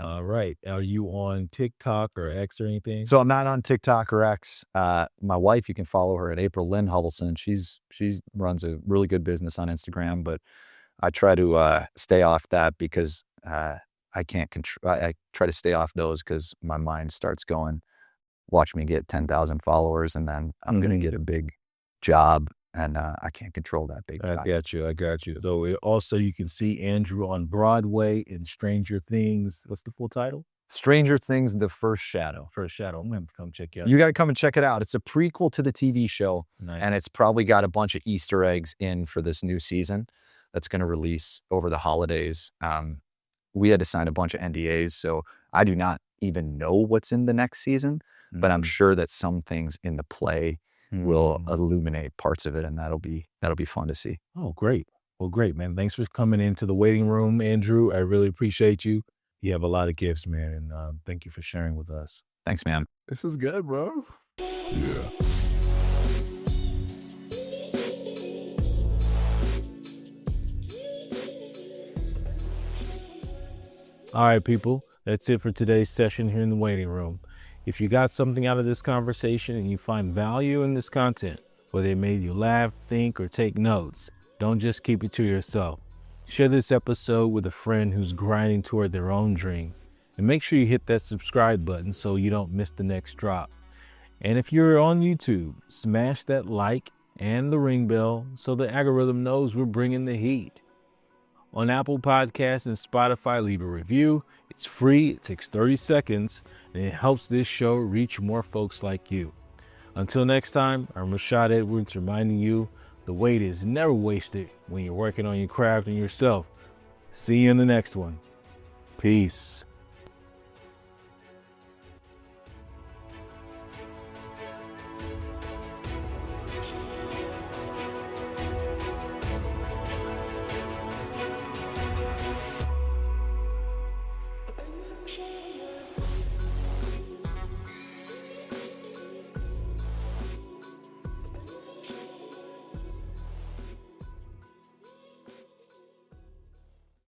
All right. Are you on TikTok or X or anything? So I'm not on TikTok or X. My wife, you can follow her at April Lynn Hovelson. She runs a really good business on Instagram, but I try to stay off that because I can't control. I try to stay off those because my mind starts going. Watch me get 10,000 followers, and then I'm gonna Mhm. get a big job, and I can't control that big I job. got you. I got you. So also you can see Andrew on Broadway in Stranger Things. What's the full title? Stranger Things: The First Shadow. First Shadow. I'm gonna have to come check you out. You got to come and check it out. It's a prequel to the TV show, Nice. and it's probably got a bunch of Easter eggs in for this new season that's going to release over the holidays. We had to sign a bunch of NDAs, so I do not even know what's in the next season, but I'm Mhm. sure that some things in the play will Mhm. illuminate parts of it, and that'll be fun to see. Oh, great. Well, great, man. Thanks for coming into the waiting room, Andrew. I really appreciate you. You have a lot of gifts, man, and thank you for sharing with us. Thanks, man. This is good, bro. Yeah. All right, people. That's it for today's session here in the waiting room. If you got something out of this conversation and you find value in this content, whether it made you laugh, think, or take notes, don't just keep it to yourself. Share this episode with a friend who's grinding toward their own dream. And make sure you hit that subscribe button so you don't miss the next drop. And if you're on YouTube, smash that like and the ring bell so the algorithm knows we're bringing the heat. On Apple Podcasts and Spotify, leave a review. It's free, it takes 30 seconds, and it helps this show reach more folks like you. Until next time, I'm Rashad Edwards reminding you the wait is never wasted when you're working on your craft and yourself. See you in the next one. Peace.